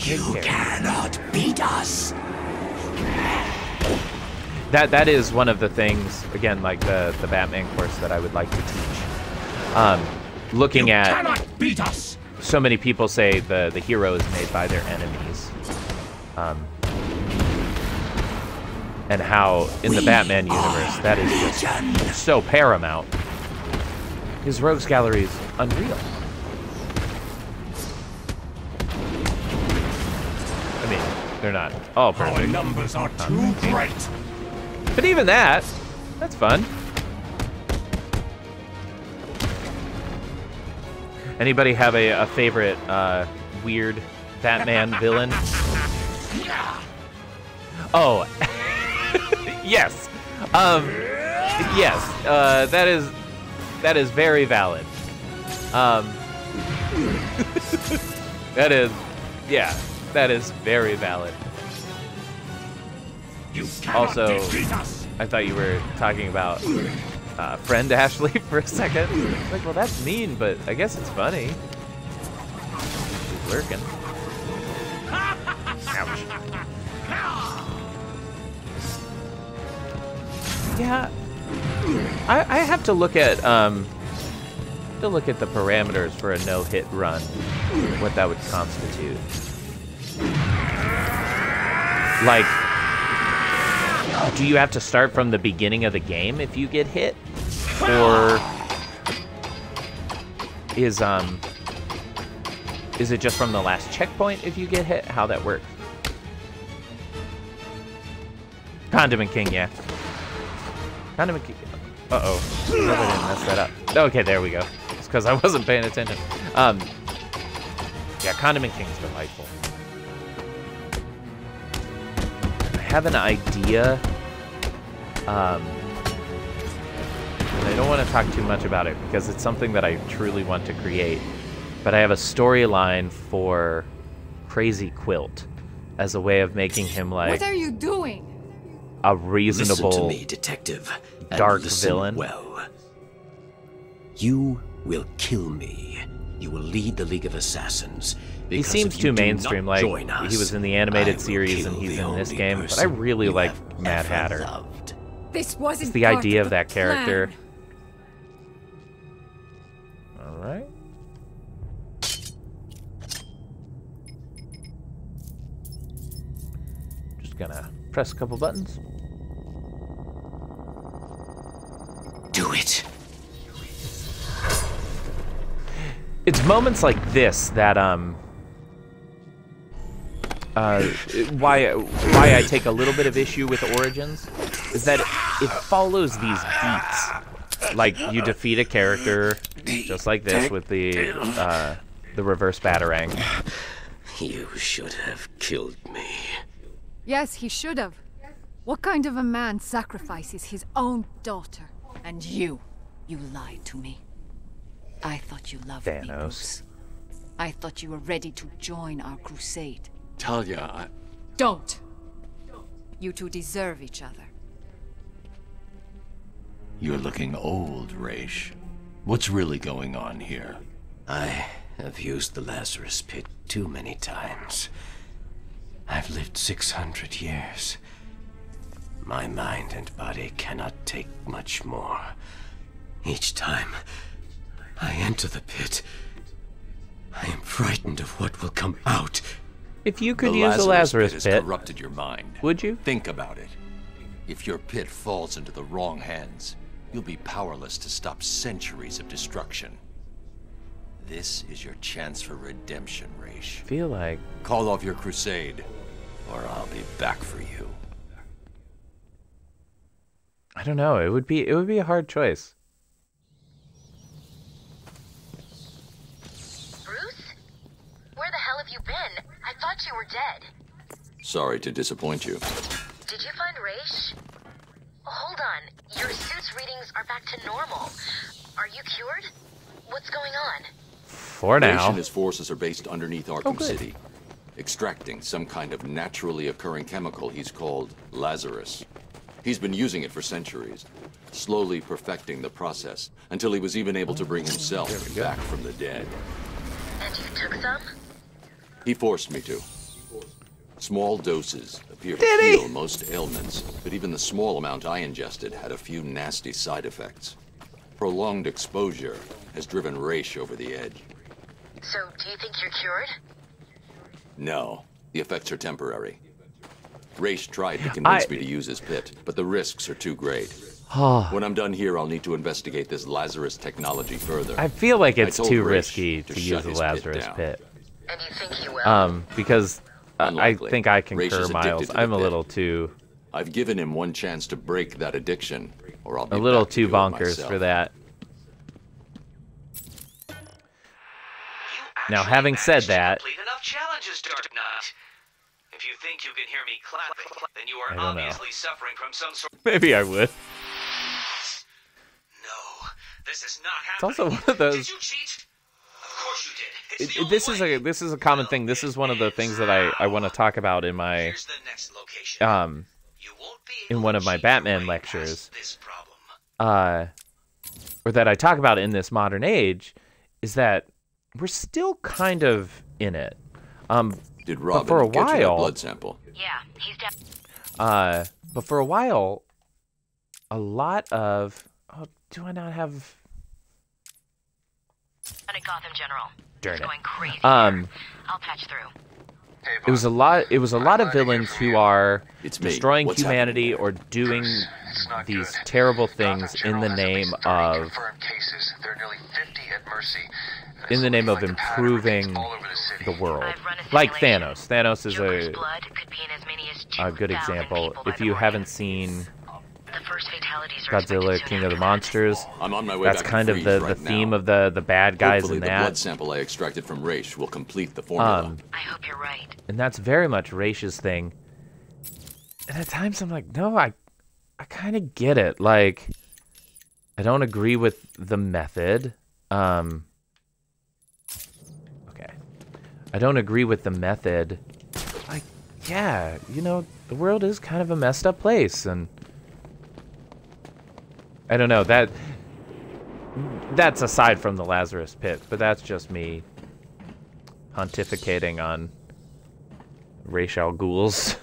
You cannot beat us. That is one of the things, again, like the Batman course that I would like to teach. Looking at Cannot beat us. so many people say the hero is made by their enemies. And how in the Batman universe that is just so paramount. His rogues gallery is unreal. I mean, they're not all perfect. Our numbers are too great. But even that's fun. Anybody have a favorite weird Batman villain? Oh, yes. Yes. That is very valid. That is very valid. Also, I thought you were talking about friend Ashley for a second. Like, well, that's mean, but I guess it's funny. She's lurking. Ouch. Yeah, I have to look at the parameters for a no-hit run, what that would constitute. Like, do you have to start from the beginning of the game if you get hit, or is it just from the last checkpoint if you get hit? How that works? Condiment King, yeah. Condiment King. Uh-oh. I didn't mess that up. Okay, there we go. It's because I wasn't paying attention. Yeah, Condiment King's delightful. I have an idea I don't want to talk too much about it because it's something that I truly want to create. But I have a storyline for Crazy Quilt as a way of making him like What are you doing? a reasonable, Listen to me, detective. and dark listen villain. Well, you will kill me. You will lead the League of Assassins. He Because seems if you too do mainstream. not Like join us, he was in the I animated will series and kill he's the in this only game. But I person really you like have Mad ever Hatter. loved. This wasn't It's the part idea of the that character. plan. All right. Just gonna press a couple buttons. Do it. It's moments like this that why I take a little bit of issue with Origins is that it follows these beats. Like you defeat a character just like this with the reverse batarang. You should have killed me. Yes, he should have. What kind of a man sacrifices his own daughter? And you lied to me. I thought you loved me, Bruce. I thought you were ready to join our crusade. Talia, Don't! You two deserve each other. You're looking old, Raish. What's really going on here? I have used the Lazarus Pit too many times. I've lived 600 years. My mind and body cannot take much more. Each time I enter the pit, I am frightened of what will come out. If you could use a Lazarus pit pit, has corrupted your mind. Would you? Think about it. If your pit falls into the wrong hands, you'll be powerless to stop centuries of destruction. This is your chance for redemption, Raish. Feel like call off your crusade, or I'll be back for you. I don't know. It would be a hard choice. Bruce? Where the hell have you been? I thought you were dead. Sorry to disappoint you. Did you find Raish? Hold on. Your suit's readings are back to normal. Are you cured? What's going on? For now. Raish and his forces are based underneath Arkham good. City, extracting some kind of naturally occurring chemical he's called Lazarus. He's been using it for centuries, slowly perfecting the process until he was even able to bring himself back from the dead. And you took some? He forced me to. Small doses appear to heal most ailments, but even the small amount I ingested had a few nasty side effects. Prolonged exposure has driven Raish over the edge. So, do you think you're cured? No, the effects are temporary. Raish tried to convince me to use his pit, but the risks are too great. When I'm done here, I'll need to investigate this Lazarus technology further. I feel like it's told too Raish risky to use shut a his Lazarus down. pit. And you think you will? Because Unlikely. I think I Raish concur, is addicted Miles. to the I'm a pit. little too I've given him one chance to break that addiction, or I'll be a little back to too do it bonkers myself. for that. Now, having said that, Complete enough challenges, Dark Knight. If you think you can hear me clapping, then you are I don't know. obviously suffering from some sort. maybe I would. No, this is not It's happening. also one of those. Did you cheat? Of course you did. It's the only This is a common thing. This is one of the things that I want to talk about in my Here's the next location. in one of my Batman lectures. Or that I talk about in this modern age is that we're still kind of in it. Did but Robin for a get you that while, blood sample? Yeah, he's but for a while, a lot of do I not have? At Gotham General. Darn It's it. going crazy. I'll patch through. It was a lot of villains who are It's me. destroying What's humanity or doing these terrible things in the name of improving the world. Like Thanos. Thanos is a good example. If you haven't seen Godzilla, King of the Monsters, I'm on my way that's back to kind of Freeze the right theme now. of the bad guys Hopefully in the that. blood sample I extracted from Raish will complete the formula. I hope you're right. And that's very much Raish's thing. And at times I'm like, no, I kind of get it. Like, I don't agree with the method. Okay. I don't agree with the method. Yeah, you know, the world is kind of a messed up place, and I don't know, that's aside from the Lazarus Pit, but that's just me pontificating on Ra's al Ghul's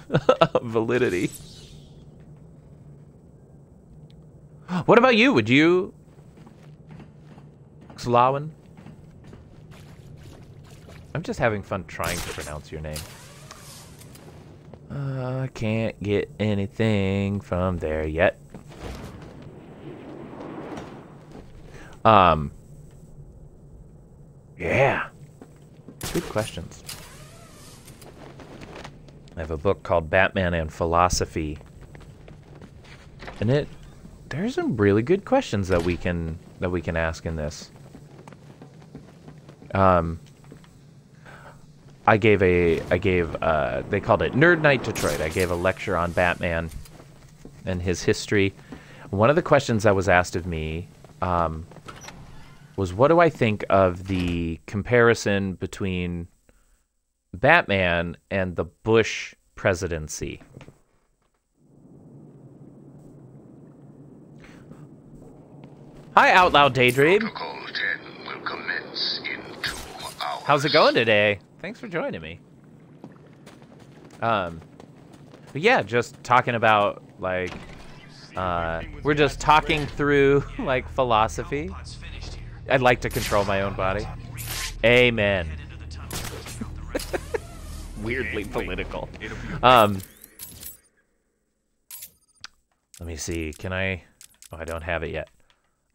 validity. What about you? Would you... Xlawan? I'm just having fun trying to pronounce your name. I can't get anything from there yet. Yeah. Good questions. I have a book called Batman and Philosophy. And there's some really good questions that we can ask in this. they called it Nerd Night Detroit. I gave a lecture on Batman and his history. One of the questions that was asked of me was, what do I think of the comparison between Batman and the Bush presidency? Hi, Out Loud Daydream. How's it going today? Thanks for joining me. But yeah, just talking about, like, we're just talking through, like, philosophy. I'd like to control my own body. Amen. Weirdly political. Let me see. Can I... Oh, I don't have it yet.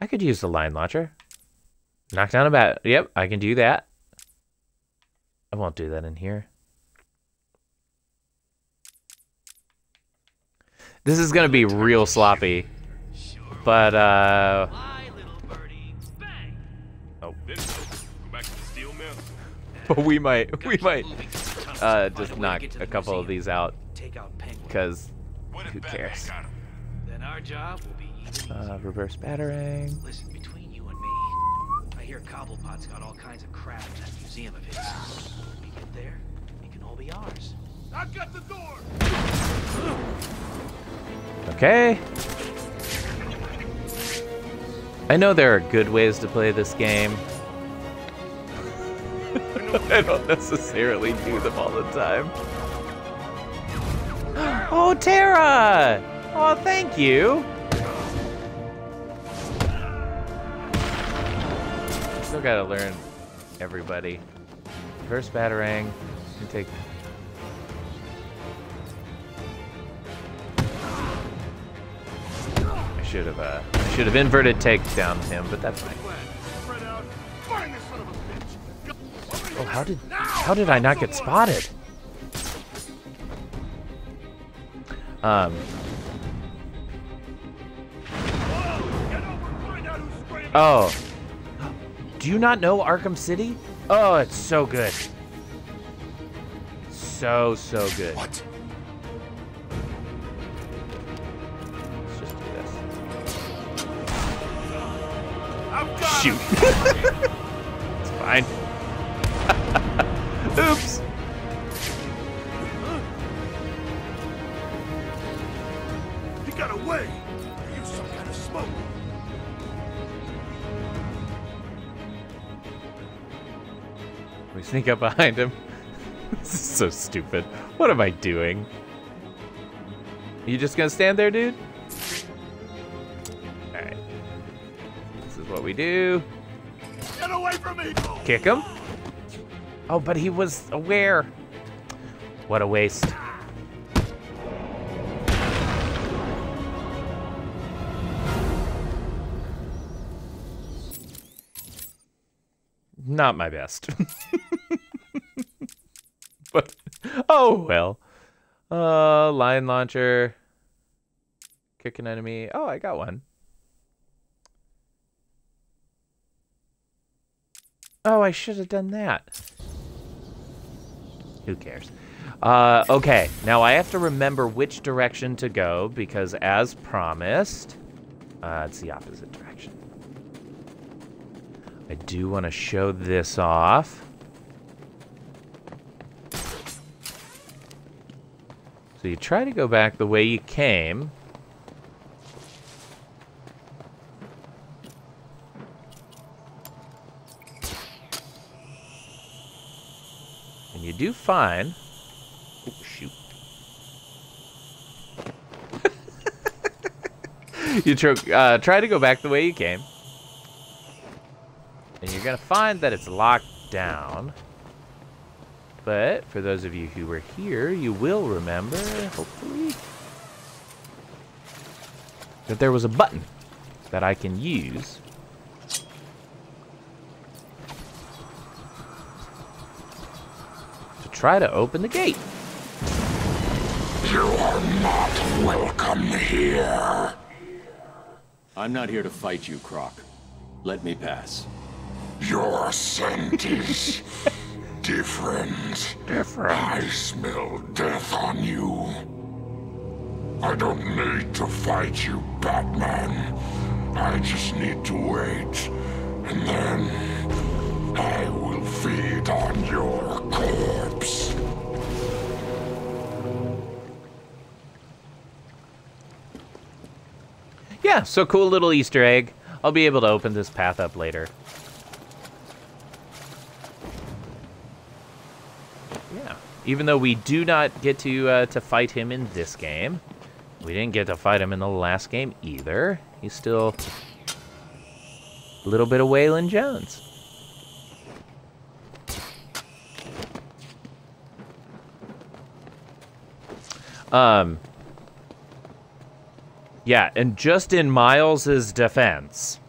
I could use the line launcher. Knock down a bat. Yep, I can do that. I won't do that in here. This is gonna be real sloppy. But, oh. But we might just knock a couple of these out. Because who cares? Then our job will be reverse battering. Listen, between you and me, I hear Cobblepot's got all kinds of crap in that museum of his. When we get there, it can all be ours. I've got the door! Okay. I know there are good ways to play this game. I don't necessarily do them all the time. Oh, Tara! Oh, thank you. Still gotta learn everybody. Reverse batarang. You take. I should have inverted takedown him, but that's fine. Oh, how did I not get spotted? Oh. Do you not know Arkham City? Oh, it's so good. So good. What? Let's just do this. Shoot. It's fine. Oops. He got away. He used some kind of smoke. We sneak up behind him. This is so stupid. What am I doing? Are you just gonna stand there, dude? Alright. This is what we do. Get away from me! Kick him. Oh, but he was aware. What a waste. Not my best. But, oh well. Line launcher. Kick an enemy. Oh, I got one. Oh, I should have done that. Who cares? Okay, now I have to remember which direction to go because as promised, It's the opposite direction. I do want to show this off. So you try to go back the way you came. And you do find... Oh, shoot. You try to go back the way you came. And you're going to find that it's locked down. But for those of you who were here, you will remember, hopefully, that there was a button that I can use to try to open the gate. You are not welcome here. I'm not here to fight you, Croc. Let me pass. Your scent is different. I smell death on you. I don't need to fight you, Batman. I just need to wait. And then I will feed on your corpse. Yeah, so cool little Easter egg. I'll be able to open this path up later. Yeah, even though we do not get to fight him in this game, we didn't get to fight him in the last game either. He's still a little bit of Waylon Jones. Yeah, and just in Miles's defense,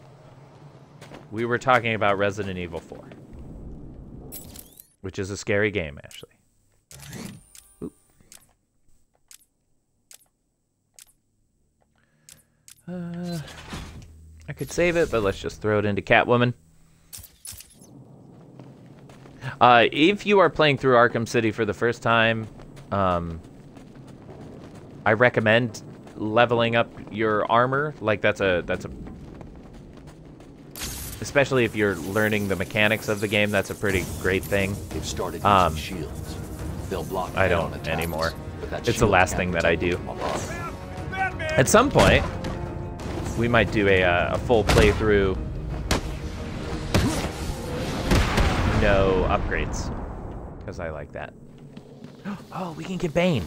we were talking about Resident Evil 4, which is a scary game, actually. Oop. I could save it, but let's just throw it into Catwoman. If you are playing through Arkham City for the first time, I recommend leveling up your armor. Like that's a especially if you're learning the mechanics of the game, that's a pretty great thing. They've started using shields. They'll block. I don't anymore. It's the last thing that I do. At some point, we might do a full playthrough. No upgrades, because I like that. Oh, we can get Bane.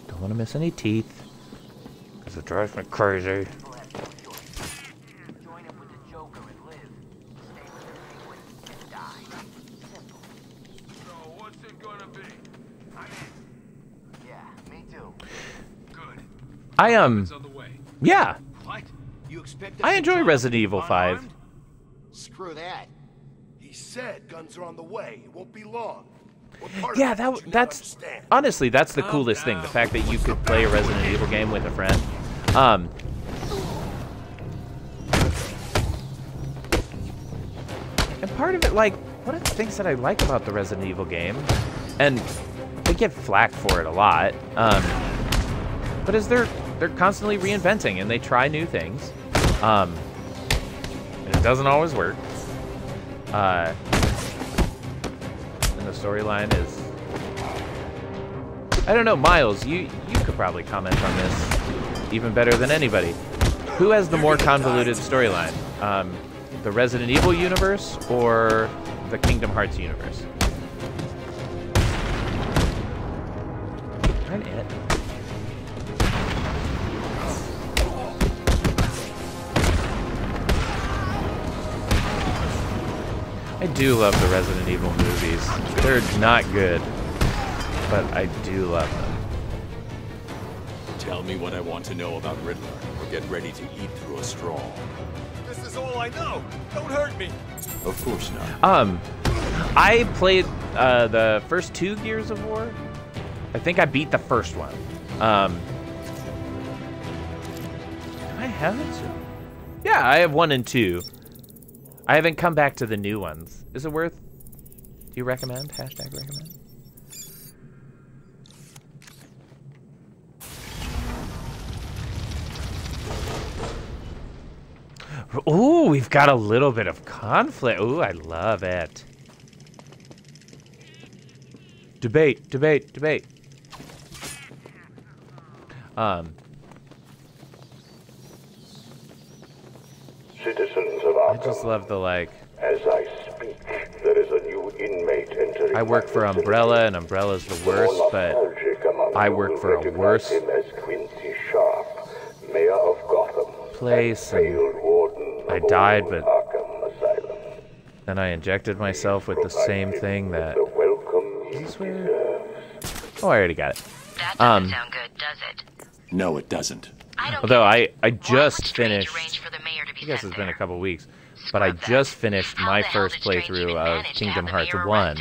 Don't want to miss any teeth, because it drives me crazy. Yeah. What? You expect I enjoy Resident Evil 5. Screw that. He said guns are on the way. It won't be long. Yeah, that's honestly, that's the coolest thing. The fact that you could play a Resident Evil game with a friend. And part of it, like, one of the things that I like about the Resident Evil game, and they get flack for it a lot, but is they're constantly reinventing and they try new things. And it doesn't always work. And the storyline is... I don't know, Miles, you could probably comment on this even better than anybody. Who has the more convoluted storyline? The Resident Evil universe or the Kingdom Hearts universe? Darn it. I do love the Resident Evil movies. They're not good, but I do love them. Tell me what I want to know about Riddler, or get ready to eat through a straw. This is all I know. Don't hurt me. Of course not. I played the first 2 Gears of War. I think I beat the first one. Do I have it? Yeah, I have 1 and 2. I haven't come back to the new ones. Is it worth? Do you recommend? Hashtag recommend. Ooh, we've got a little bit of conflict. Ooh, I love it. Debate, debate, debate. Citizens of Arkham, I just love the, like... As I speak, there is a new inmate entering. I work for Umbrella, and Umbrella's the worst, but I work for a worse place, and I died, but then I injected myself with the same thing that... Is this weird? Oh, I already got it. That doesn't sound good, does it? No, it doesn't. Although I just finished... I guess it's been a couple weeks, but I just finished my first playthrough of Kingdom Hearts 1.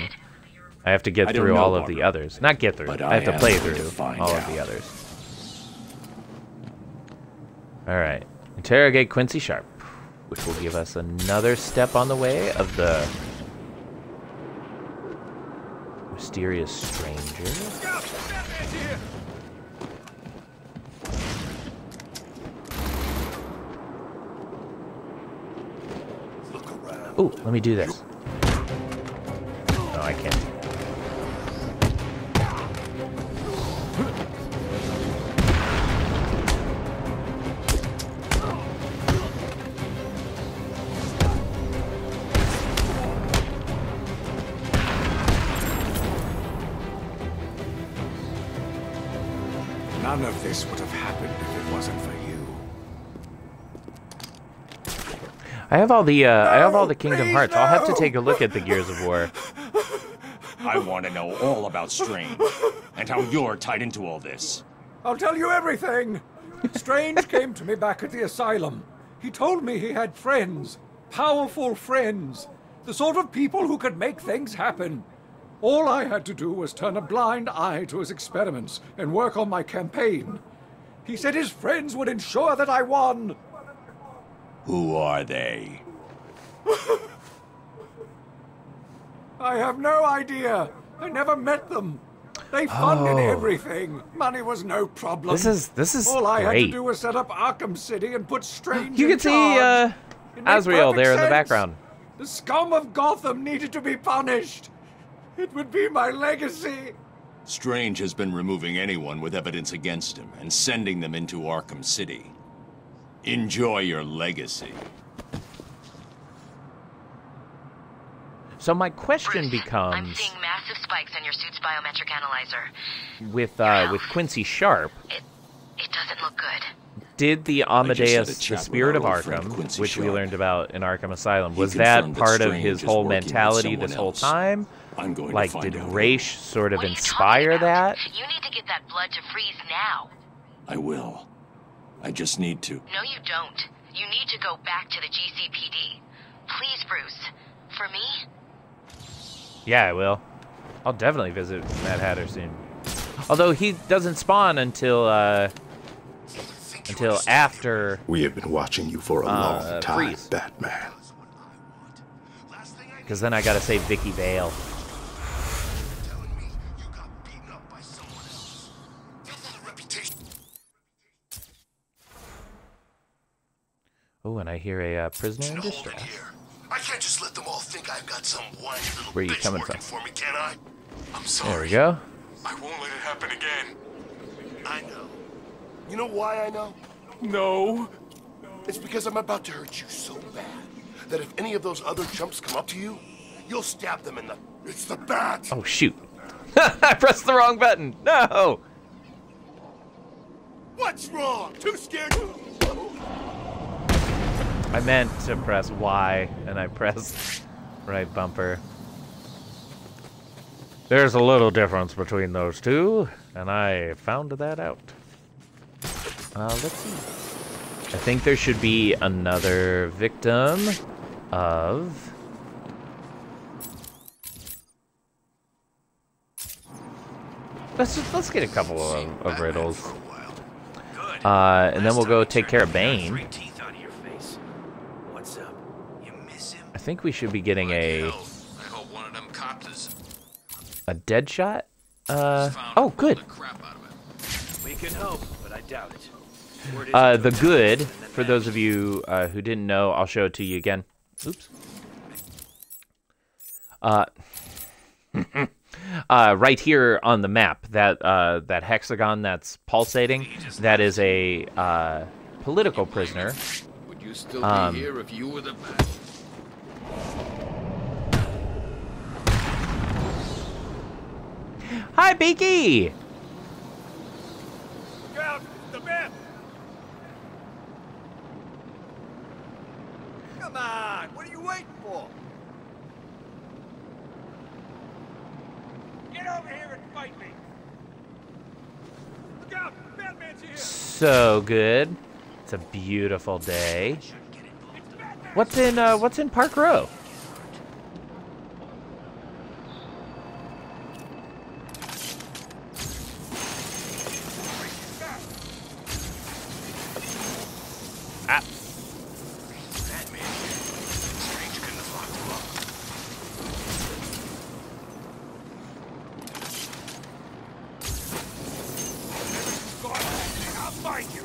I have to get through all of the others. Not get through, I have to play through all of the others. Alright. Interrogate Quincy Sharp, which will give us another step on the way of the mysterious stranger. Ooh, let me do this. No, I can't. None of this would have happened if it wasn't for you. I have all the Kingdom Hearts. I'll have to take a look at the Gears of War. I want to know all about Strange and how you're tied into all this. I'll tell you everything. Strange came to me back at the asylum. He told me he had friends, powerful friends, the sort of people who could make things happen. All I had to do was turn a blind eye to his experiments and work on my campaign. He said his friends would ensure that I won. Who are they? I have no idea. I never met them. They funded everything. Money was no problem. This is all I had to great. do was set up Arkham City and put Strange You in can see charge. It made Azrael perfect there in the sense. background. The scum of Gotham needed to be punished. It would be my legacy. Strange has been removing anyone with evidence against him and sending them into Arkham City. Enjoy your legacy. So my question I'm becomes, seeing massive spikes on your suit's biometric analyzer. with Quincy Sharp, It doesn't look good. did the had a Amadeus, chat the with spirit our of old friend Arkham, Quincy which we Sharp. learned about in Arkham Asylum, He was that confirmed that part of Strange his is whole working with mentality someone this whole else. time? I'm going Like, to did find out. Raish sort of What are you inspire talking about? that? You need to get that blood to freeze now. I will. I just need to. No, you don't. You need to go back to the GCPD. Please, Bruce. For me? Yeah, I will. I'll definitely visit Mad Hatter soon. Although he doesn't spawn until after. We have been watching you for a long time, Freeze. Batman. Because then I gotta save Vicky Vale. Oh, and I hear a prisoner in distress. I can't just let them all think I've got some whiny little Where are you bitch coming working from? for me, can I? I'm sorry. There we go. I won't let it happen again. I know. You know why I know? No. It's because I'm about to hurt you so bad that if any of those other chumps come up to you, you'll stab them in the... It's the bat! Oh, shoot. I pressed the wrong button. No! What's wrong? Too scared to... I meant to press Y, and I pressed right bumper. There's a little difference between those two, and I found that out. Let's see. I think there should be another victim of... Let's get a couple of riddles. And then we'll go take care of Bane. think we should be getting I hope one of them cops a dead shot. Oh, good. We can hope, but I doubt it. The good, for those of you who didn't know, I'll show it to you again. Oops. Right here on the map, that hexagon that's pulsating, that is a political prisoner. Would you still be here if you were the Bat? Hi, Beaky! Look out! It's the Bat! Come on! What are you waiting for? Get over here and fight me! Look out! Batman's here! So good. It's a beautiful day. What's in Park Row? Ah. I'll find you!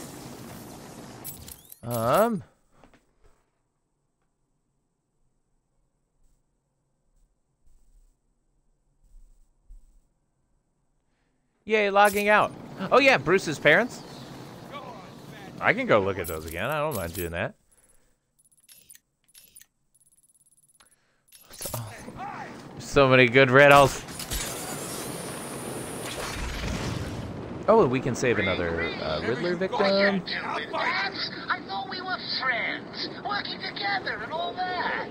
Yay, logging out. Oh yeah, Bruce's parents. I can go look at those again. I don't mind doing that. So many good riddles. Oh, and we can save another Riddler victim. I thought we were friends, working together and all that.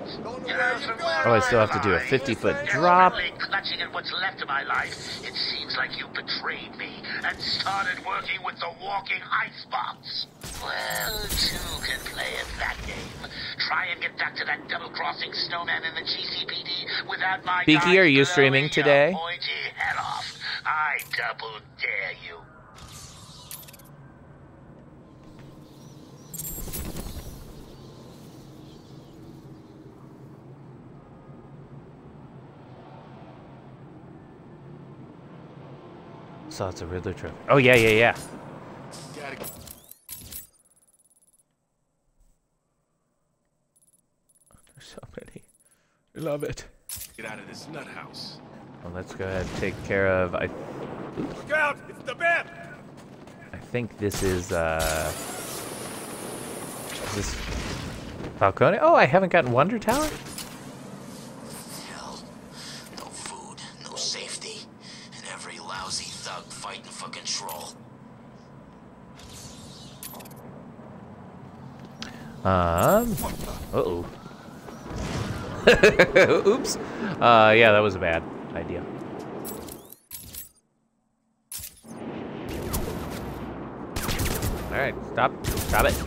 Oh, I still have to do a 50-foot drop. Clutching at what's left of my life, it seems like you betrayed me and started working with the walking icebox. Well, two can play at that game. Try and get back to that double-crossing snowman in the GCPD without my Beaky, are you streaming your today? pointy head off. I double dare you. So it's a Riddler trip. Oh yeah. Gotta There's so many. I love it. get out of this nut house. Well, let's go ahead and take care of. Oops. Look out! It's the Bat! I think this is this Falcone? Oh, I haven't gotten Wonder Tower? Hell. No food, no safety, and every lousy thug fighting fucking troll. Uh-oh. Oops. Yeah, that was a bad idea. Alright, stop it.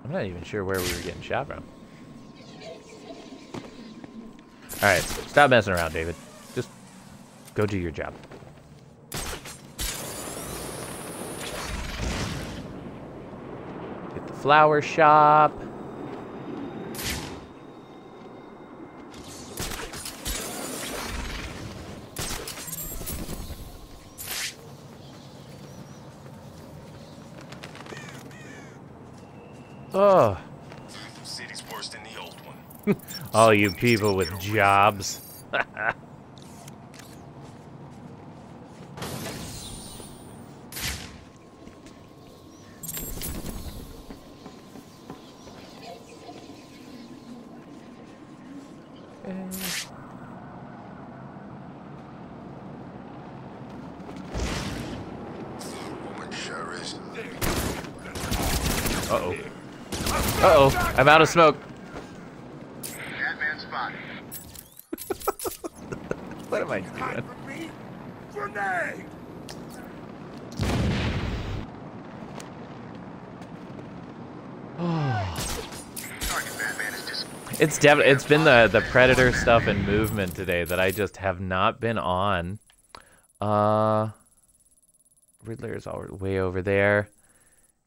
I'm not even sure where we were getting shot from. Alright, stop messing around, David. Just go do your job. Get the flower shop. Oh. City's worse than the old one. All you people with jobs. Uh-oh. Uh-oh, I'm out of smoke. Batman spotted. What am I doing? Grenade! It's been the Predator stuff and movement today that I just have not been on. Riddler is all way over there.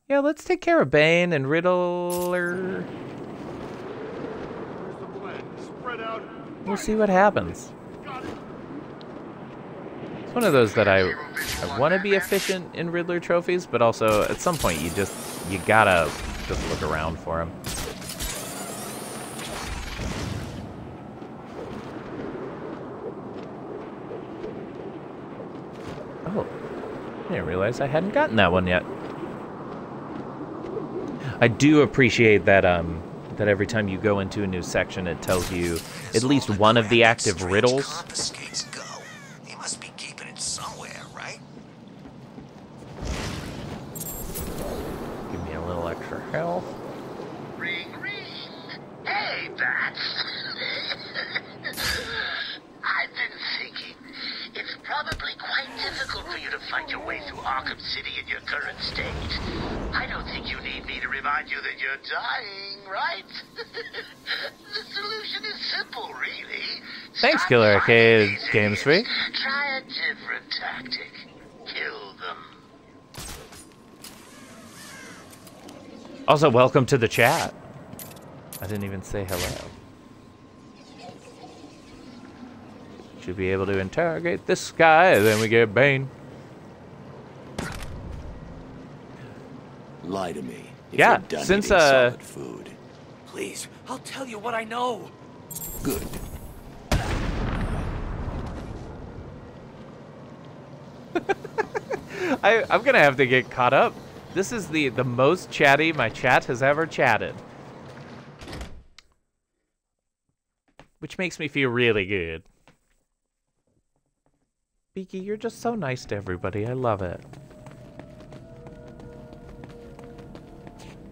Yeah, let's take care of Bane and Riddler. We'll see what happens. It's one of those that I want to be efficient in Riddler trophies, but also at some point you gotta just look around for him. Oh, I didn't realize I hadn't gotten that one yet. I do appreciate that that every time you go into a new section, it tells you at least one of the active riddles. He must be keeping it somewhere, right? Give me a little extra health. Ring, ring. Hey, Bats. I've been thinking. It's probably quite difficult for you to find your way through Arkham City in your current state. I don't think you need me to remind you that you're dying, right? The solution is simple, really. Thanks, Killer Arcade Games Free. Try a different tactic. Kill them. Also, welcome to the chat. I didn't even say hello. Should be able to interrogate this guy, then we get Bane. Lie to me. If Yeah, you're done since eating solid food. Please, I'll tell you what I know. Good. I'm gonna have to get caught up. This is the most chatty my chat has ever chatted. Which makes me feel really good. Beaky, you're just so nice to everybody. I love it.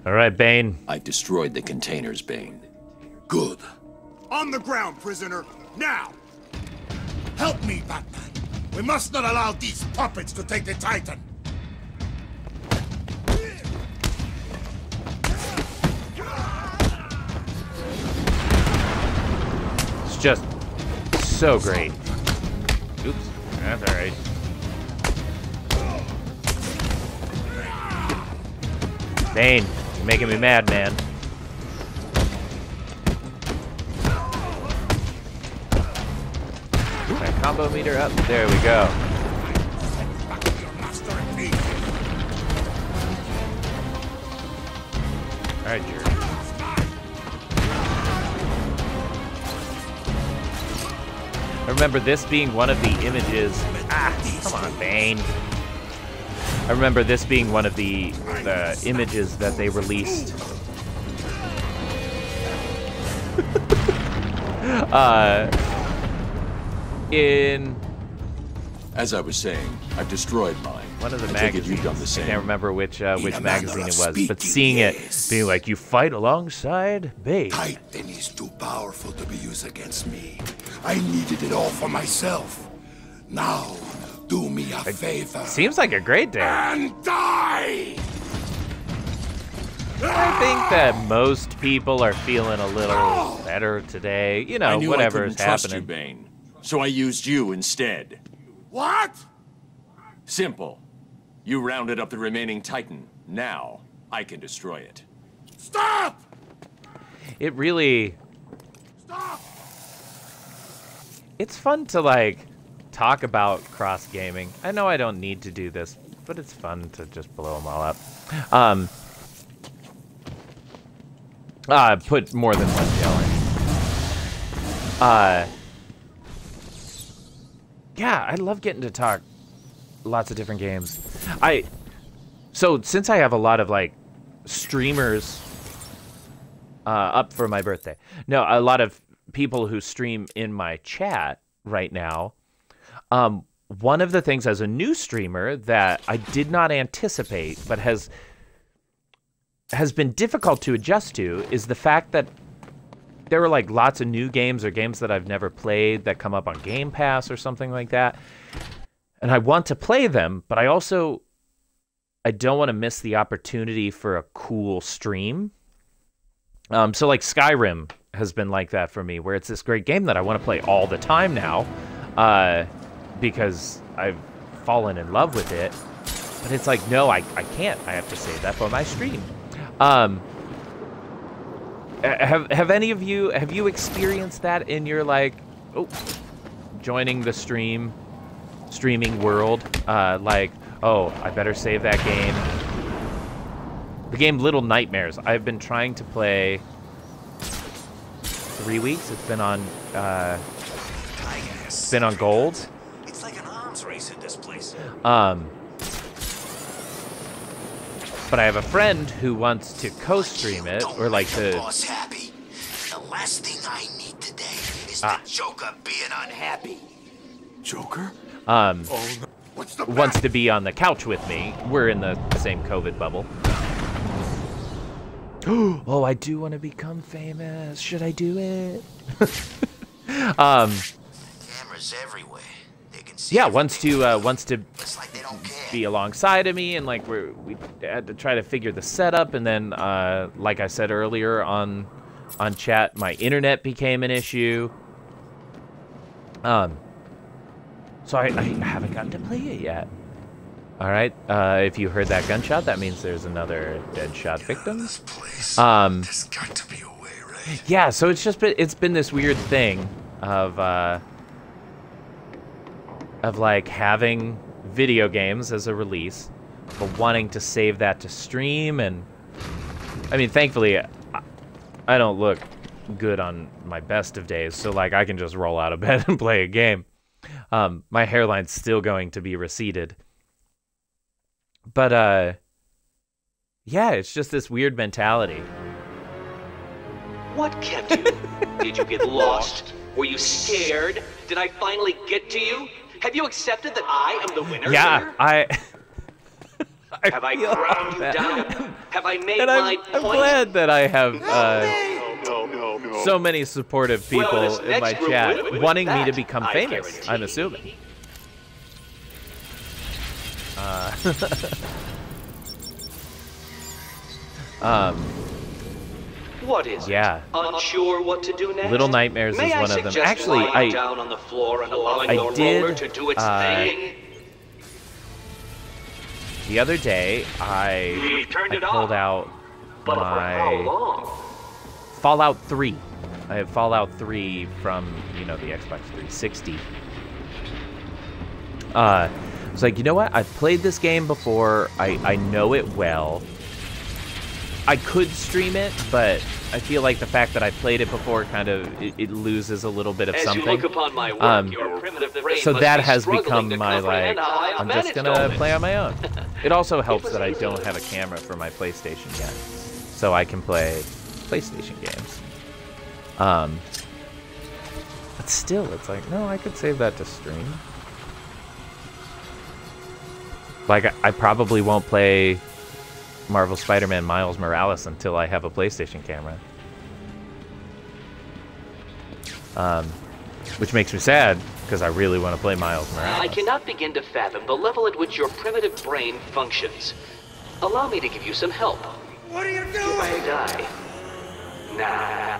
All right, Bane. I've destroyed the containers, Bane. Good. On the ground, prisoner. Now! Help me, Batman. We must not allow these puppets to take the Titan. It's just so great. Oops, that's all right. Bane, you're making me mad, man. My combo meter up. There we go. All right, jerk. I remember this being one of the images. Ah, come on, Bane. I remember this being one of the images that they released. As I was saying, I've destroyed mine. One of the I take it magazines. you've done the same. I can't remember which magazine it was, but seeing it being like, you fight alongside Bane. Titan is too powerful to be used against me. I needed it all for myself. Now, do me a favor. Seems like a great day. And die! I think that most people are feeling a little better today. You know, whatever is happening. You, Bane, so I used you instead. What? Simple. You rounded up the remaining Titan. Now, I can destroy it. Stop! It really... Stop! It's fun to, like, talk about cross-gaming. I know I don't need to do this, but it's fun to just blow them all up. Put more than one gel in. Yeah, I love getting to talk lots of different games. So since I have a lot of like streamers up for my birthday, no, a lot of people who stream in my chat right now. One of the things as a new streamer that I did not anticipate, but has been difficult to adjust to, is the fact that there are like lots of new games or games that I've never played that come up on Game Pass or something like that. And I want to play them, but I don't want to miss the opportunity for a cool stream. So like Skyrim has been like that for me, where it's this great game that I want to play all the time now, because I've fallen in love with it. But it's like, no, I can't. I have to save that for my stream. Have any of you, have you experienced that in your, like, joining the streaming world? Like, oh, I better save that game. The game Little Nightmares. I've been trying to play 3 weeks. It's been on gold. It's like an arms race in this place. But I have a friend who wants to co-stream it, or like to. Boss happy. The last thing I need today is the Joker being unhappy. Joker? Wants to be on the couch with me. We're in the same COVID bubble. Oh, I do want to become famous. Should I do it? Cameras everywhere. They can see. Yeah, wants to be alongside of me, and like we had to try to figure the setup, and then like I said earlier on chat, my internet became an issue. So I haven't gotten to play it yet. All right, if you heard that gunshot, that means there's another Deadshot victim. There's got to be a way, right? Yeah, so it's been this weird thing of like having video games as a release, but wanting to save that to stream. And I mean, thankfully, I don't look good on my best of days, so like I can just roll out of bed and play a game. My hairline's still going to be receded. But, yeah, it's just this weird mentality. What kept you? Did you get lost? Were you scared? Did I finally get to you? Have you accepted that I am the winner? Yeah, here? Have I ground you down? Have I made my point? I'm glad that I have so many supportive people in my chat wanting me to become famous, I'm assuming. What is yeah. it? Unsure what to do next? Little Nightmares is one of them. Actually, I down on the floor and allowing the roller to do its thing? The other day, I pulled out my Fallout 3. I have Fallout 3 from, you know, the Xbox 360. I was like, you know what? I've played this game before. I know it well. I could stream it, but I feel like the fact that I played it before kind of it loses a little bit of something. As you look upon my work, your primitive brain so must that be has become to my like. I'm just gonna play on my own. It also helps that I don't have a camera for my PlayStation yet, so I can play PlayStation games. But still, it's like, no, I could save that to stream. Like, I probably won't play Marvel Spider-Man Miles Morales until I have a PlayStation camera. Which makes me sad, because I really want to play Miles Morales. I cannot begin to fathom the level at which your primitive brain functions. Allow me to give you some help. What are you doing? If I die. Nah.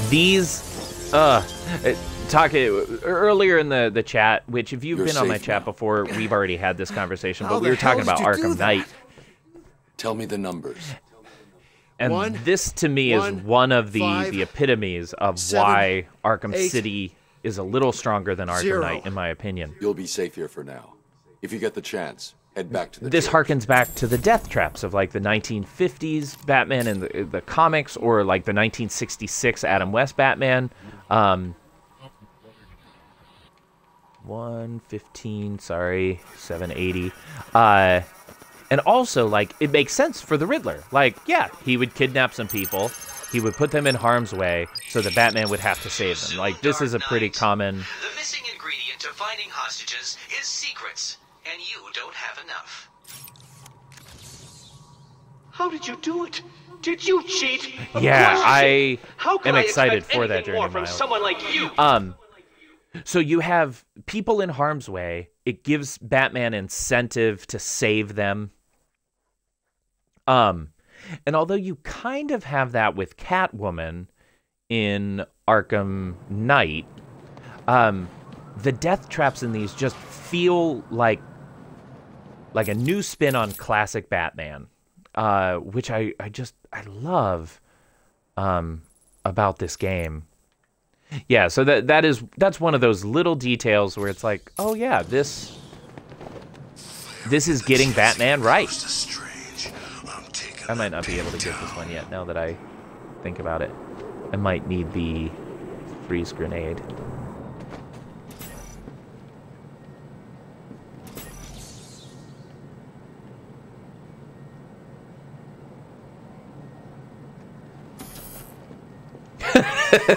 These, talking earlier in the chat, which if you've been on my chat before, we've already had this conversation, but we were talking about Arkham Knight. Tell me the numbers. And this, to me, is one of the epitomes of why Arkham City is a little stronger than Arkham Knight, in my opinion. You'll be safe here for now. If you get the chance, head back to the This harkens back to the death traps of, like, the 1950s Batman in the comics, or, like, the 1966 Adam West Batman. 115, sorry, 780. And also, like, it makes sense for the Riddler. Like, yeah, he would kidnap some people. He would put them in harm's way so that Batman would have to save them. Like, this is a pretty common... The missing ingredient to finding hostages is secrets, and you don't have enough. How did you do it? Did you cheat? Yeah, I am I excited for that journey, more from Miles. someone like you? So you have people in harm's way. It gives Batman incentive to save them. And although you kind of have that with Catwoman in Arkham Knight, the death traps in these just feel like like a new spin on classic Batman, which I love about this game. Yeah, so that's one of those little details where it's like, oh yeah, this is getting Batman right. I might not be able to get this one yet now that I think about it. I might need the freeze grenade.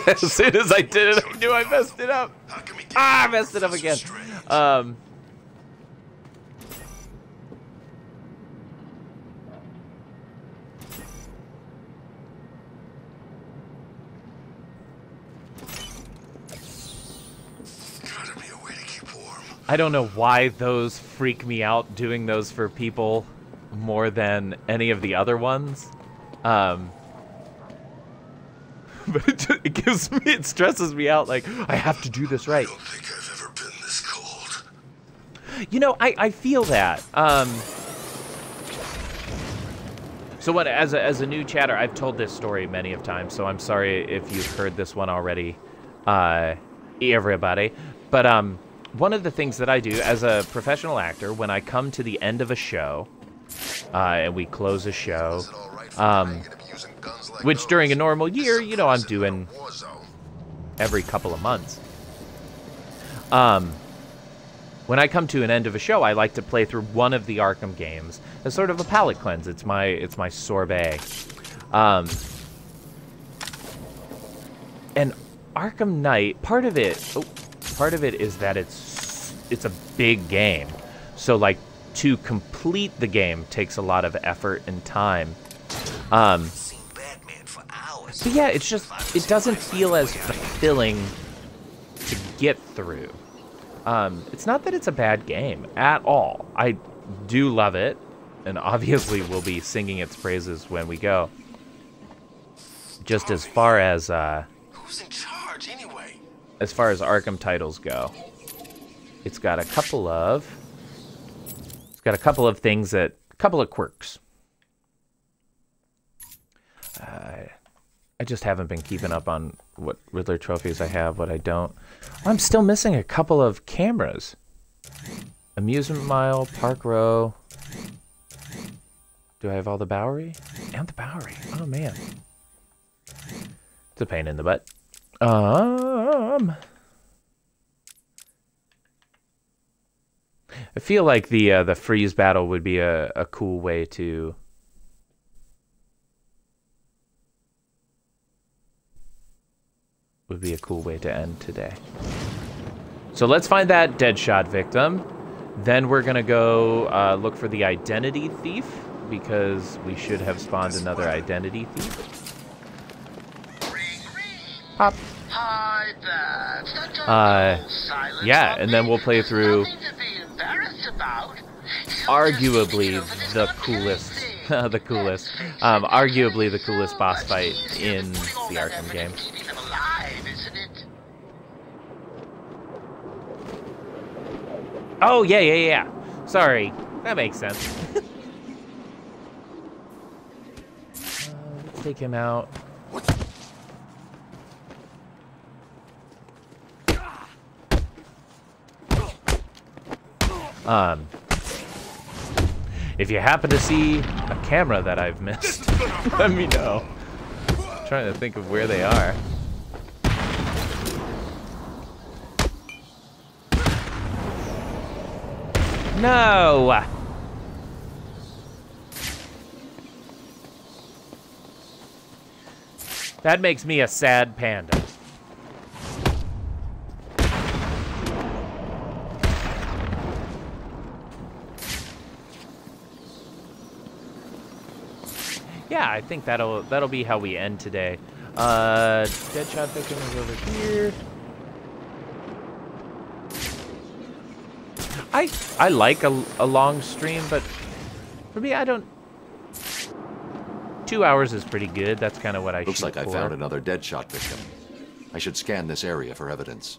As soon as I did it, I knew I messed it up. I messed it up again. I don't know why those freak me out, doing those for people more than any of the other ones. But it stresses me out, like, I have to do this right. I don't think I've ever been this cold. You know, I feel that. So what, as a new chatter, I've told this story many of times, so I'm sorry if you've heard this one already, everybody. But one of the things that I do as a professional actor, when I come to the end of a show, and we close a show, which during a normal year, you know, I'm doing every couple of months. When I come to an end of a show, I like to play through one of the Arkham games as sort of a palate cleanse. It's my sorbet. And Arkham Knight, part of it is that it's a big game. So like to complete the game takes a lot of effort and time. So yeah, it doesn't feel as fulfilling to get through. It's not that it's a bad game at all. I do love it, and obviously we'll be singing its praises when we go. Just as far as who's in charge anyway? As far as Arkham titles go, it's got a couple of things a couple of quirks. I just haven't been keeping up on what Riddler trophies I have, what I don't. I'm still missing a couple of cameras. Amusement Mile, Park Row. Do I have all the Bowery? And the Bowery. Oh, man. It's a pain in the butt. I feel like the freeze battle would be a cool way to... would be a cool way to end today. So let's find that Deadshot victim. Then we're gonna go look for the identity thief, because we should have spawned another identity thief. Pop. Yeah, and then we'll play through arguably the coolest arguably the coolest boss fight in the Arkham game. Oh, yeah. Sorry. That makes sense. Let's take him out. If you happen to see a camera that I've missed, let me know. I'm trying to think of where they are. No! That makes me a sad panda. Yeah, I think that'll be how we end today. Deadshot victim is over here. I like a long stream, but for me, I don't... 2 hours is pretty good. That's kind of what I Looks like I found another Deadshot victim. I should scan this area for evidence.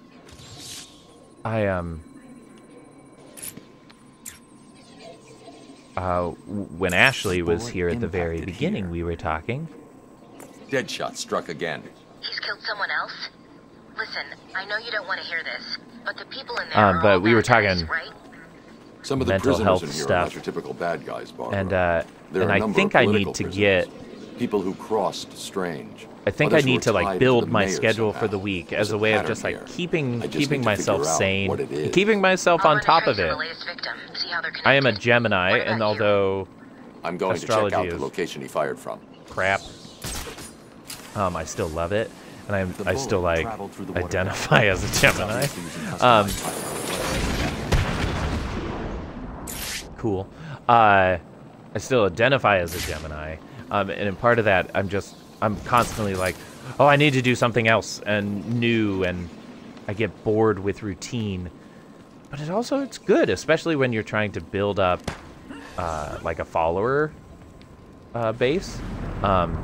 when Ashley was here at the very beginning, we were talking. Deadshot struck again. He's killed someone else? Listen, I know you don't want to hear this, but the people in there are But all we were bad guys, talking right? Some of the mental prisoners health in here are stuff. not your typical bad guys, Barbara. And There are a I number think of I political need to prisoners. get. People who crossed Strange. I think I Others who need are to like tied build the my mayor schedule for somehow. the week There's as a a way of pattern just like here. keeping I just need to myself figure out sane, what it is. keeping myself on top of it. I am a Gemini, and although I'm going to check astrology out the is location he fired from. crap, I still love it, and I still bullet like traveled through the water identify as a Gemini. Cool. I still identify as a Gemini, and in part of that, I'm constantly like, oh, I need to do something else and new, and I get bored with routine. But it's good, especially when you're trying to build up like a follower base. I'm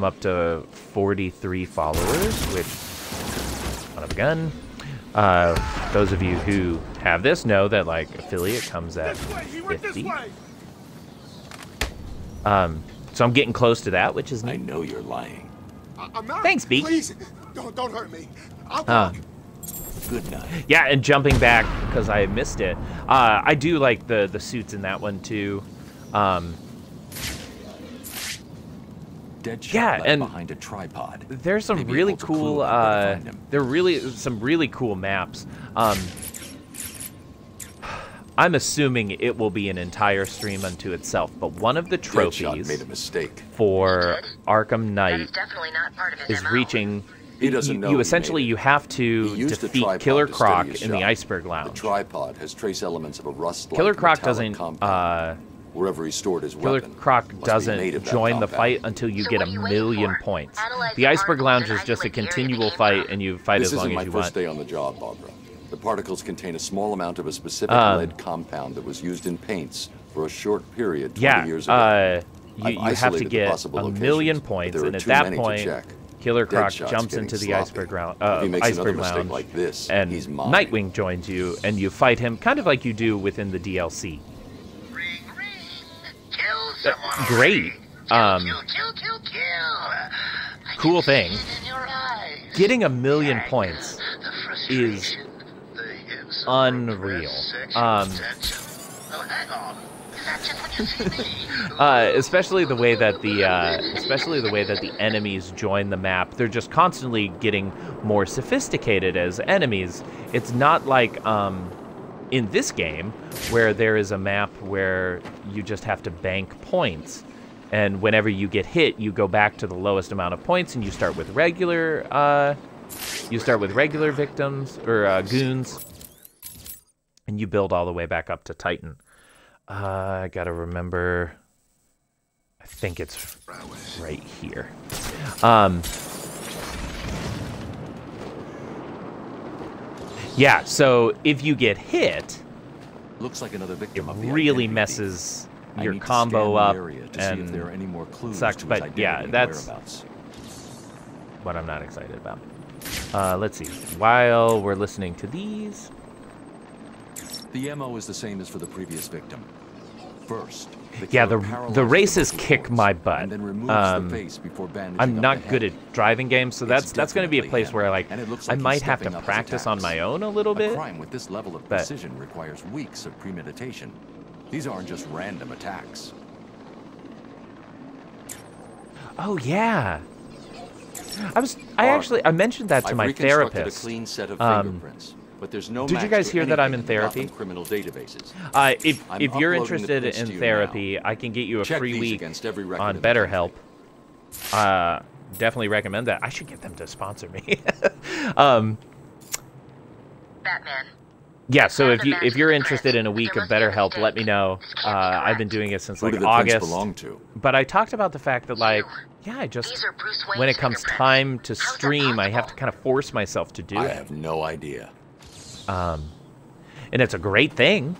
up to 43 followers, which son of a gun. Those of you who have this know that like affiliate comes at 50. So I'm getting close to that, which is neat. I know you're lying. I'm not. Thanks, Beak. Please, don't hurt me. I'll talk. Good night. Yeah, and jumping back because I missed it. I do like the suits in that one too. Deadshot yeah, left and behind a tripod. There's some Maybe it really holds a clue cool. about where to find him. There really some really cool maps. I'm assuming it will be an entire stream unto itself, but one of the trophies made a mistake. for Arkham Knight is MO. reaching. He doesn't know You he essentially made it. you have to He used a defeat tripod Killer to Croc steady his in the shot. Iceberg The Lounge. tripod has trace elements of a rust-like Killer Croc metallic doesn't. compound. Wherever he stored his Killer weapon. Croc must be doesn't made of that join the compound. fight until you get a million points. The Iceberg Lounge is just a continual fight, and you fight This as long isn't as my you first want. day on the job, Barbara. The particles contain a small amount of a specific lead compound that was used in paints for a short period 20 years ago. You have to get a million points, and at that point, Killer Croc jumps into the Iceberg Lounge, like this, and he's mine. Nightwing joins you, and you fight him kind of like you do within the DLC. Great. Cool thing. Getting a million points is unreal. Especially the way that the enemies join the map. They're just constantly getting more sophisticated as enemies. It's not like in this game where there is a map where you just have to bank points, and whenever you get hit, you go back to the lowest amount of points, and you start with regular victims or goons, and you build all the way back up to Titan. I gotta remember. I think it's right here. Yeah, so if you get hit, Looks like another victim of the really identity messes thief. your I need to combo scan the up area to see and if there are any more clues sucks. to his But identity yeah, and that's whereabouts. what I'm not excited about. Let's see. While we're listening to these, The MO is the same as for the previous victim. First, yeah, killer the paralyzes races the kick my butt. and then removes the face before bandaging I'm up not the good head. at driving games, so It's that's going to be a definitely place him, where like and it looks I like he's might have to stepping up his practice on attacks. my own a little bit. A crime with this level of but- precision requires weeks of premeditation. These aren't just random attacks. Oh yeah. I mentioned that to I've my reconstructed therapist. a clean set of fingerprints, but there's no Did you match guys to hear that I'm in anything therapy? Gotham criminal databases. If I'm you're uploading the interested prints to in you therapy, I can get you a Check free these week against every record on in the BetterHelp. Definitely recommend that. I should get them to sponsor me. Batman. Yeah, so if you're interested in a week of BetterHelp, let me know. I've been doing it since Who like do the prints August. belong to? But I talked about the fact that like, yeah, I just when it comes time to stream, I have to kind of force myself to do I it. have no idea. And it's a great thing.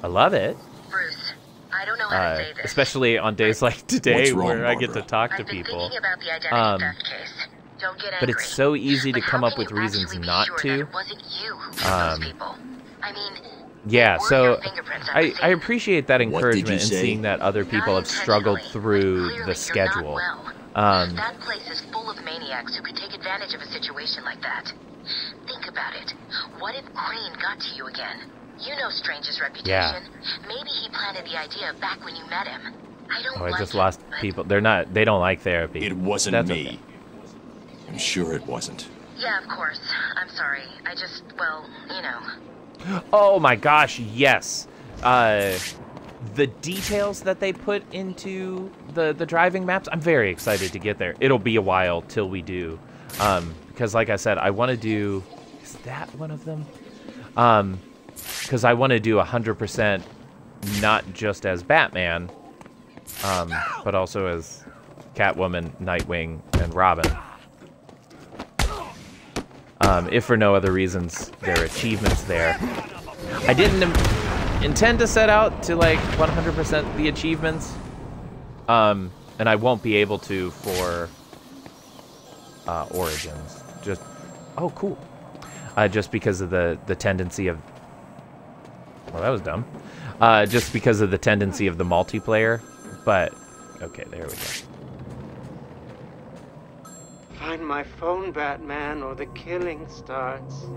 I love it. Bruce, I don't know how to say this. Especially on days like today What's wrong, where I get to Barbara? talk to I've been people. thinking about the identity theft case. Don't get But angry. it's so easy to But come how up can with you reasons actually be not sure to. that it wasn't you who killed those people? I mean, Yeah, There were so your fingerprints on the I appreciate that What did you encouragement and say? seeing that other people have struggled through the schedule. That place is full of maniacs who could take advantage of a situation like that. Think about it. What if Green got to you again? You know Strange's reputation. Yeah. Maybe he planted the idea back when you met him. I don't Oh, I like just it, lost but- people. They don't like therapy. It wasn't That's me. okay. I'm sure it wasn't. Yeah, of course. I'm sorry. I just, well, you know. Oh my gosh, yes. The details that they put into the driving maps, I'm very excited to get there. It'll be a while till we do. Because like I said, I want to do... Is that one of them? Because I want to do 100% not just as Batman, but also as Catwoman, Nightwing, and Robin. If for no other reasons, there are achievements there. I didn't intend to set out to like 100% the achievements, and I won't be able to for Origins. Just cool. Just because of the tendency of that was dumb. Just because of the tendency of the multiplayer. But okay, there we go. Find my phone, Batman, or the killing starts.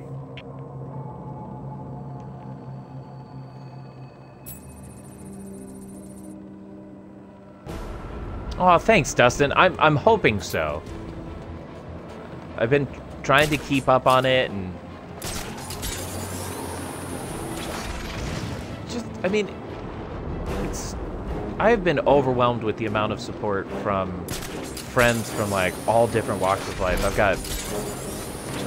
Oh, thanks, Dustin. I'm hoping so. I've been trying to keep up on it and just, I mean, I have been overwhelmed with the amount of support from friends from like all different walks of life. I've got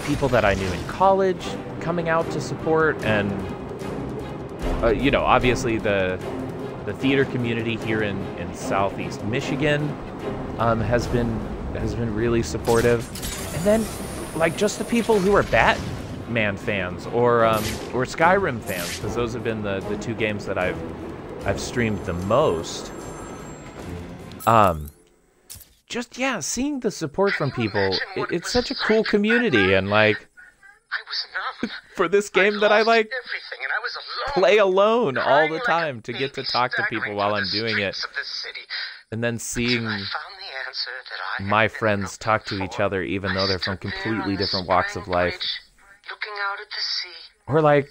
people that I knew in college coming out to support, and you know, obviously the theater community here in Southeast Michigan has been really supportive, and then like just the people who are Batman fans or Skyrim fans, because those have been the two games that I've streamed the most. Just, yeah, seeing the support from people, it's such a cool community, and, like, for this game that I, like, play alone all the time to get to talk to people while I'm doing it, and then seeing my friends talk to each other even though they're from completely different walks of life, or, like,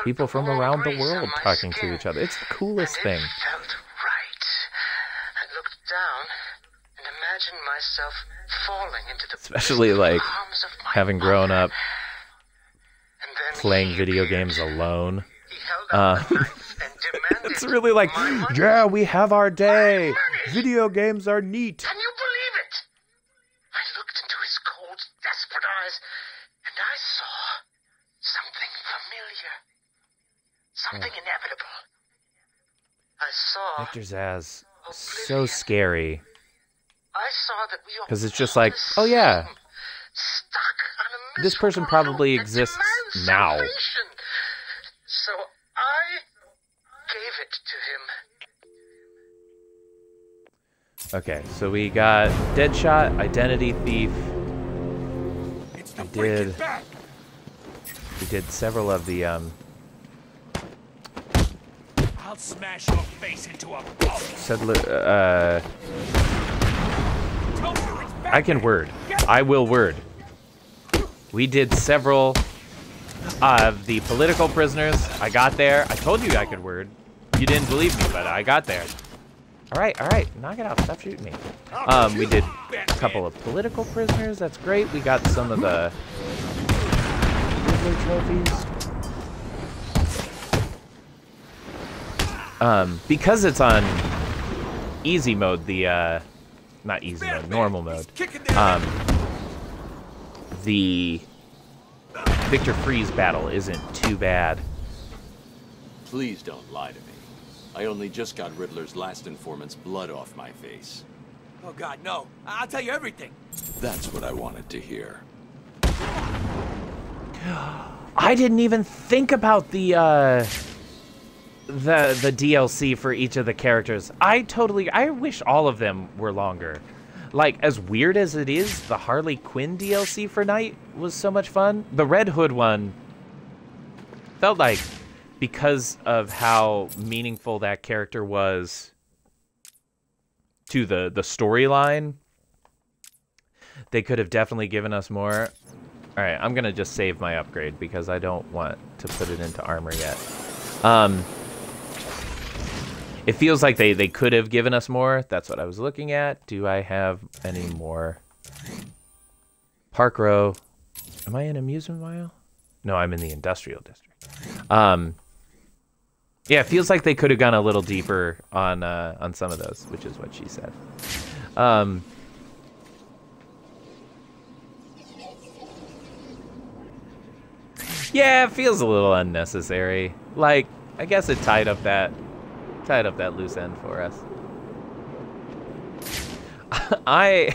people from around the world talking to each other. It's the coolest thing. Myself falling into the especially like having grown up playing video games alone. It's really like, yeah, we have our day. Video games are neat. Can you believe it? I looked into his cold, desperate eyes, and I saw something familiar, something inevitable. I saw Victor Zsasz, so scary. I saw that we Because it's just like, oh yeah, this person probably exists now. So I gave it to him. Okay, so we got Deadshot, Identity Thief. We did several of the I'll smash your face into a ball. Settler, I can word. I will word. We did several of the political prisoners. I got there. I told you I could word. You didn't believe me, but I got there. All right. Knock it out. Stop shooting me. We did a couple of political prisoners. That's great. We got some of the trophies. Because it's on easy mode, not easy mode, normal mode. The Victor Freeze battle isn't too bad. Please don't lie to me. I only just got Riddler's last informant's blood off my face. Oh God, no! I'll tell you everything. That's what I wanted to hear. I didn't even think about the DLC for each of the characters. I wish all of them were longer. Like, as weird as it is, the Harley Quinn DLC for Night was so much fun. The Red Hood one felt like because of how meaningful that character was to the storyline, they could have definitely given us more. All right, I'm gonna just save my upgrade because I don't want to put it into armor yet. It feels like they could have given us more. That's what I was looking at. Do I have any more? Park Row. Am I in Amusement Mile? No, I'm in the Industrial District. Yeah, it feels like they could have gone a little deeper on some of those, which is what she said. Yeah, it feels a little unnecessary. Like, I guess it tied up that loose end for us. I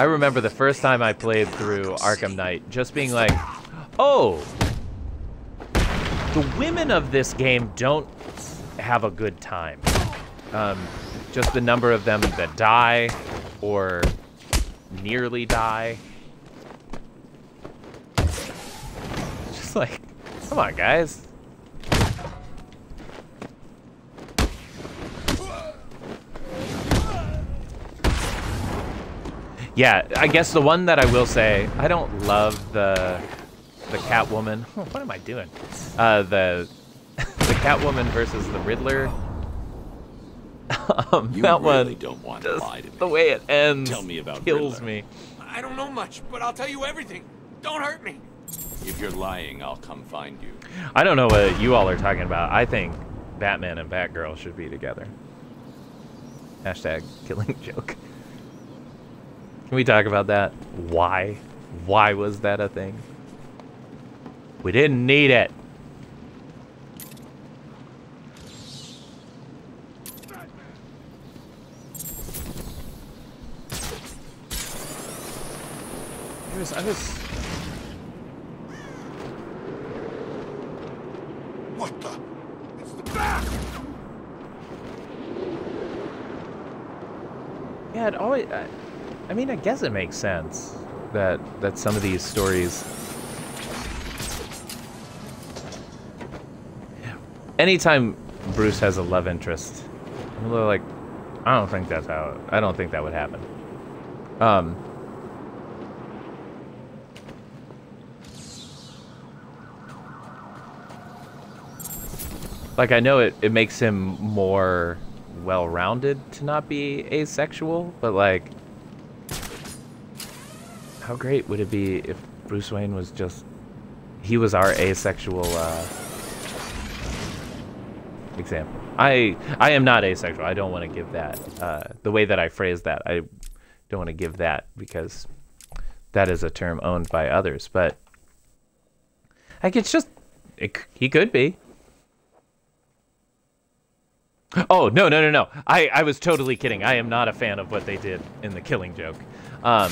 remember the first time I played through Arkham Knight just being like, oh, the women of this game don't have a good time. Just the number of them that die or nearly die. Just like, come on, guys. Yeah, I guess the one that I will say, I don't love the Catwoman. Oh, what am I doing? The Catwoman versus the Riddler. You that really one don't want to lie to me. The way it ends Tell me about kills Riddler. me. I don't know much, but I'll tell you everything. Don't hurt me. If you're lying, I'll come find you. I don't know what you all are talking about. I think Batman and Batgirl should be together. Hashtag killing joke. Can we talk about that? Why? Why was that a thing? We didn't need it. I was... What the? It's the Bat! Yeah, it always... I mean, I guess it makes sense that some of these stories... Anytime Bruce has a love interest, I'm a little like, I don't think that's how... I don't think that would happen. Like, I know it makes him more well-rounded to not be asexual, but, like, how great would it be if Bruce Wayne was just... He was our asexual, example. I am not asexual. I don't want to give that. The way that I phrase that, I don't want to give that because that is a term owned by others, but... Like, it's just... he could be. Oh, no. I was totally kidding. I am not a fan of what they did in the Killing Joke. I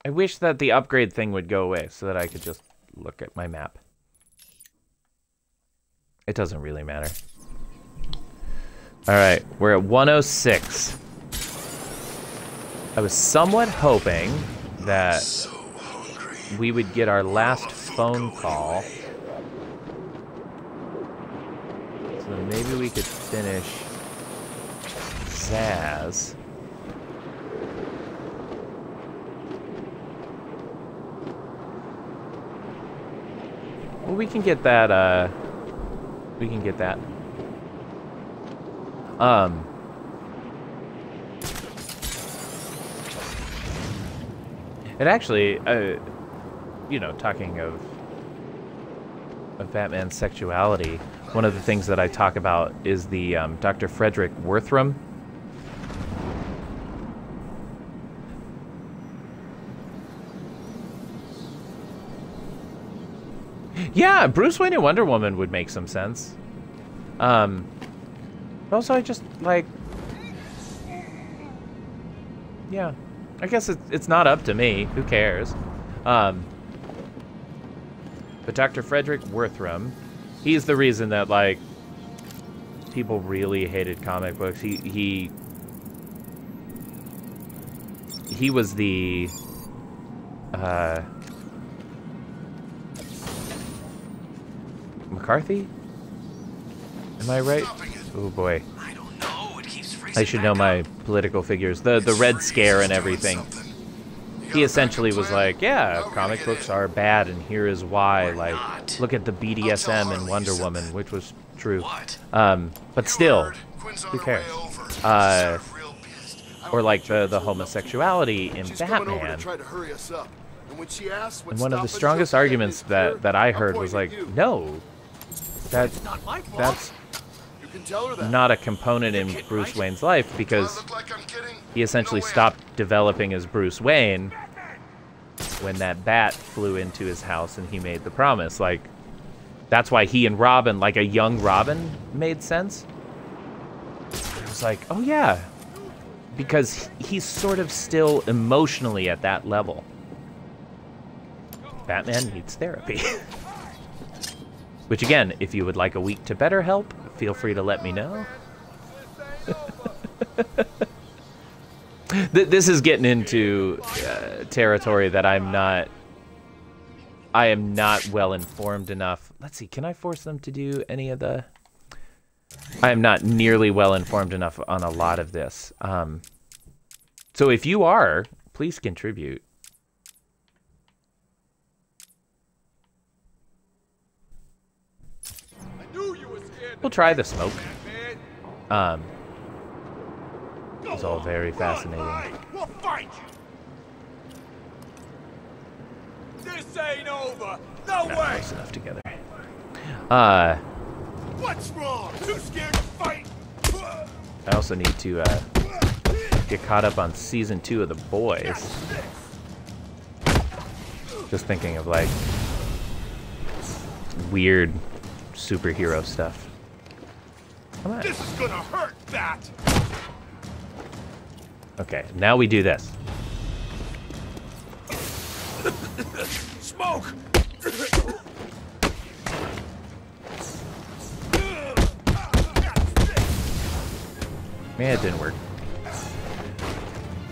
wish that the upgrade thing would go away so that I could just look at my map. It doesn't really matter. Alright, we're at 106. I was somewhat hoping that we would get our last phone call. So maybe we could finish Zaz. Well, we can get that, we can get that. It actually, you know, talking of Batman's sexuality, one of the things that I talk about is the Dr. Frederick Wortham. Yeah, Bruce Wayne and Wonder Woman would make some sense. Also, I just, like... Yeah. I guess it's not up to me. Who cares? But Dr. Frederick Wortham, he's the reason that, like, people really hated comic books. He was the McCarthy? Am I right? Oh boy. I should know my political figures. The Red Scare and everything. He essentially was like, yeah, comic books are bad, and here is why. Like, look at the BDSM in Wonder Woman, which was true. But still, who cares? Or like the homosexuality in Batman. And one of the strongest arguments that I heard was like, no, that's not a component in Bruce Wayne's life, because he essentially stopped developing as Bruce Wayne when that bat flew into his house and he made the promise. Like, that's why he and Robin, like a young Robin, made sense. It was like, oh yeah, because he's sort of still emotionally at that level. Batman needs therapy. Which again, if you would like a week to better help, feel free to let me know. This is getting into territory that I am not well informed enough. Let's see, can I force them to do any of the... I am not nearly well informed enough on a lot of this. So if you are, please contribute. We'll try the smoke. It's all very fascinating. We'll find you. This ain't over. No way. Close enough together. What's wrong? Too scared to fight. I also need to get caught up on season 2 of The Boys. Just thinking of like weird superhero stuff. Come on. This is gonna hurt, Bat. Okay, now we do this. Smoke. Man, it didn't work.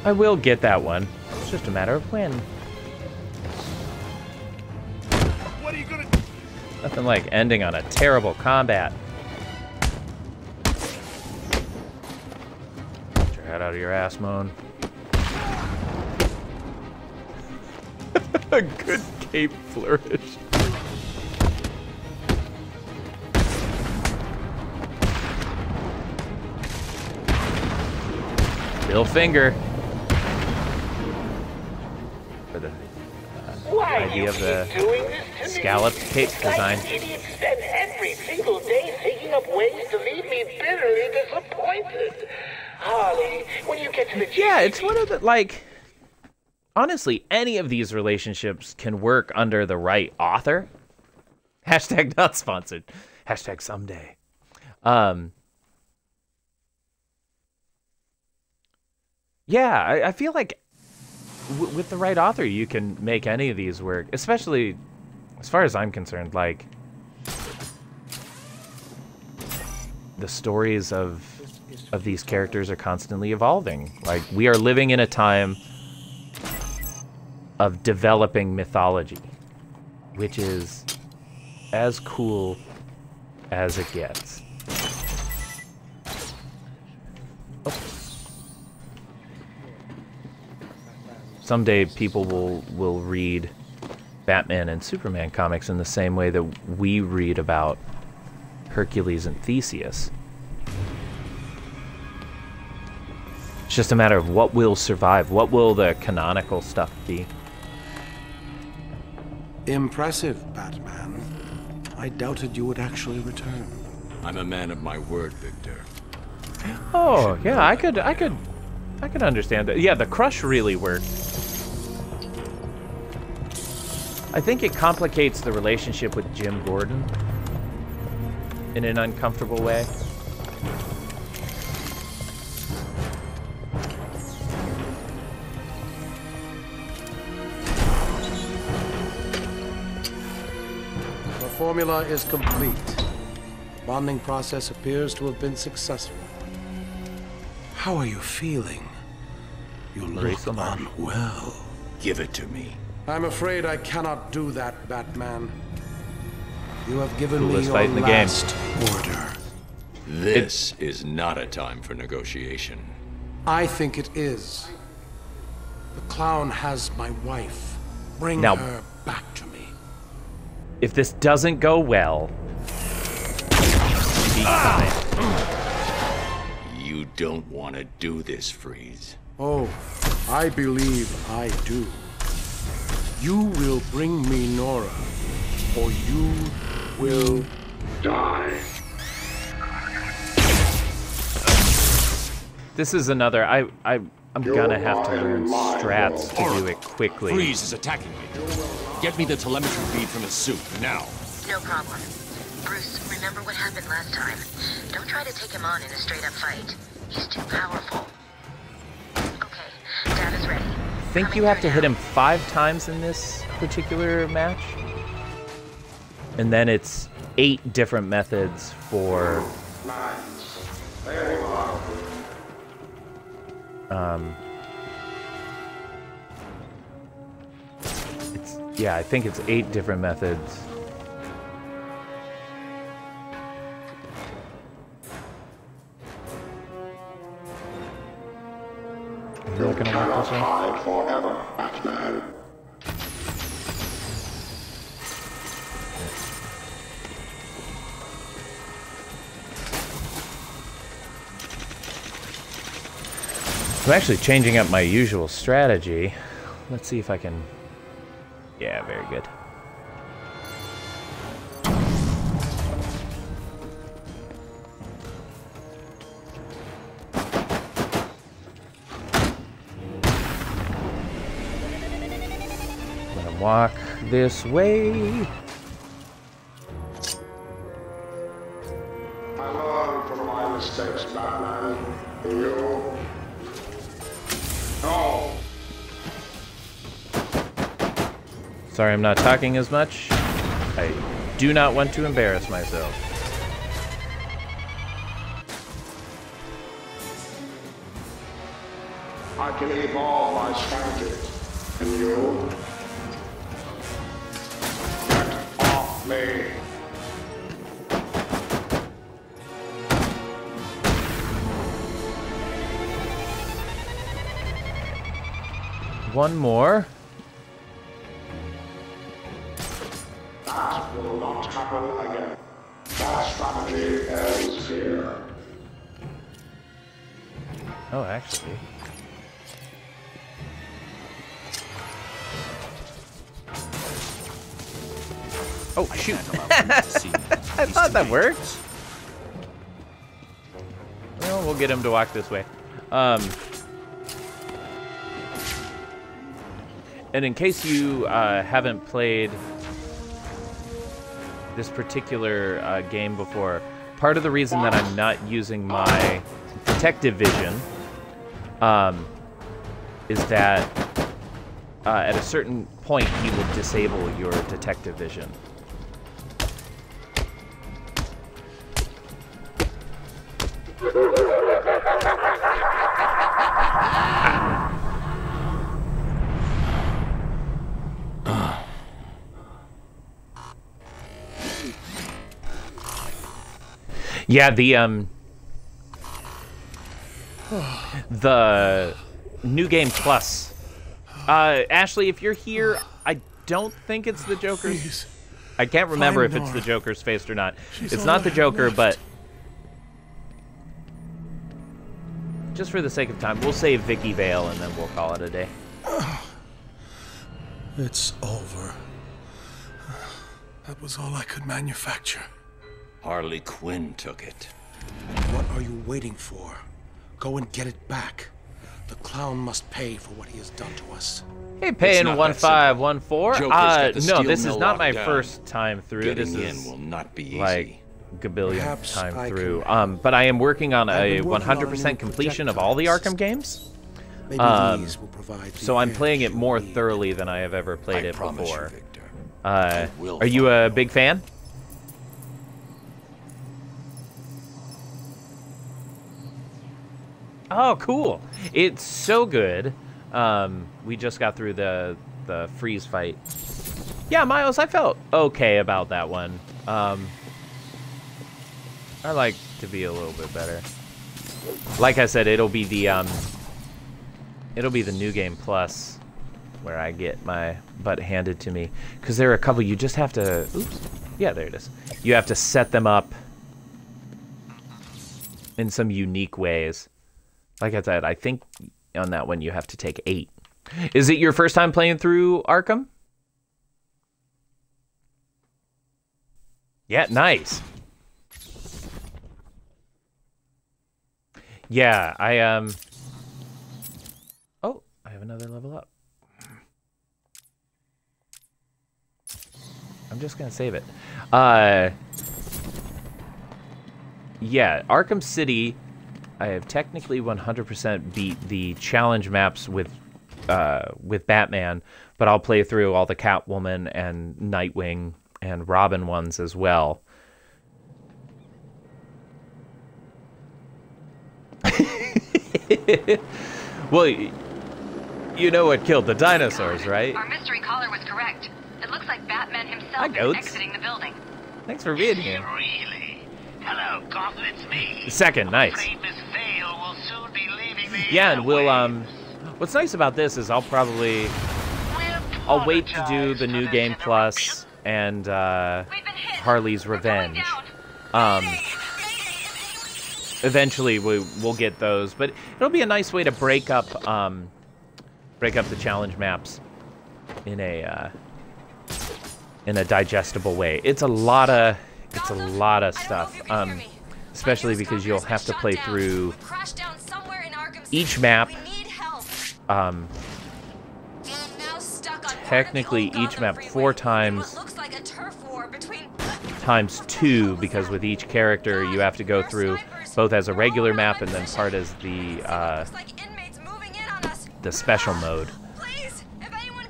I will get that one. It's just a matter of when. What are you gonna? Nothing like ending on a terrible combat. Get your head out of your ass, Moan. A good cape flourish. Bill Finger. For the idea of the scalloped cape design. Idiots spend every single day thinking up ways to leave me bitterly disappointed. Harley, when you get to the Yeah, it's one of the, like, honestly, any of these relationships can work under the right author. Hashtag not sponsored. Hashtag someday. Yeah, I feel like with the right author, you can make any of these work, especially as far as I'm concerned, like the stories of these characters are constantly evolving. Like, we are living in a time of developing mythology, which is as cool as it gets. Oh. Someday people will read Batman and Superman comics in the same way that we read about Hercules and Theseus. It's just a matter of what will survive. What will the canonical stuff be? Impressive, Batman. I doubted you would actually return. I'm a man of my word, Victor. Oh, yeah, I could understand that. Yeah, the crush really worked. I think it complicates the relationship with Jim Gordon in an uncomfortable way. The formula is complete. The bonding process appears to have been successful. How are you feeling? You look unwell. Give it to me. I'm afraid I cannot do that, Batman. You have given me Coolest your fight in the game. last order. This is not a time for negotiation. I think it is. The clown has my wife. Bring Now- her back to me. If this doesn't go well, be kind. You don't want to do this, Freeze. Oh, I believe I do. You will bring me Nora, or you will die. This is another. I'm gonna have to learn strats to do it quickly. Freeze is attacking me. Get me the telemetry feed from his suit, now. No problem. Bruce, remember what happened last time. Don't try to take him on in a straight-up fight. He's too powerful. Okay, data's ready. I think you have to hit him 5 times in this particular match. And then it's 8 different methods for... yeah, I think it's 8 different methods. Are you looking to walk this way? Hide forever, Batman. I'm actually changing up my usual strategy. Let's see if I can... Yeah, very good. I'm gonna walk this way. I learned from my mistakes, Batman. You... No! Sorry I'm not talking as much. I do not want to embarrass myself. I can evolve my strategies. And you? Get off me! One more. That will not happen again. That strategy ends here. Oh, actually. Oh, shoot. I thought that worked. Well, we'll get him to walk this way. And in case you haven't played this particular game before, part of the reason that I'm not using my detective vision is that at a certain point he will disable your detective vision. Yeah, the New Game Plus. Ashley, if you're here, I don't think it's the Joker's. Please. I can't remember Find if it's the Nora. Joker's face or not. She's It's all not the I Joker, left. but just for the sake of time, we'll save Vicky Vale and then we'll call it a day. It's over. That was all I could manufacture. Harley Quinn took it. What are you waiting for? Go and get it back. The clown must pay for what he has done to us. Hey, paying 1514. Joker's got the No, steel this is mill not my locked down. first time through. Getting This is in will not be easy. like gabillion Perhaps time I through. can- But I am working on I've a been working on a new 100% completion of all the Arkham games. Maybe these will provide the So I'm edge playing it you more need. thoroughly than I have ever played it promise you, before. Victor, Are you a big fan? Oh, cool! It's so good. We just got through the freeze fight. Yeah, Miles, I felt okay about that one. I like to be a little bit better. Like I said, it'll be the New Game Plus where I get my butt handed to me, because there are a couple you just have to. Oops. Yeah, there it is. You have to set them up in some unique ways. Like I said, I think on that one you have to take 8. Is it your first time playing through Arkham? Yeah, nice. Yeah, oh, I have another level up. I'm just gonna save it. Yeah, Arkham City, I have technically 100% beat the challenge maps with Batman, but I'll play through all the Catwoman and Nightwing and Robin ones as well. Well, you know what killed the dinosaurs, right? Our mystery caller was correct. It looks like Batman himself is exiting the building. Thanks for being here. Really? Hello, Gotham, it's me. Second, nice. Miss Vale will soon be leaving the Yeah, and we'll, what's nice about this is I'll wait to do the New Game Plus and, Harley's Revenge. Eventually we'll get those, but it'll be a nice way to break up the challenge maps in a digestible way. It's a lot of stuff, especially because you'll have to play through each map. Technically, each map 4 times. Times 2, because with each character you have to go through both as a regular map and then part as the special mode.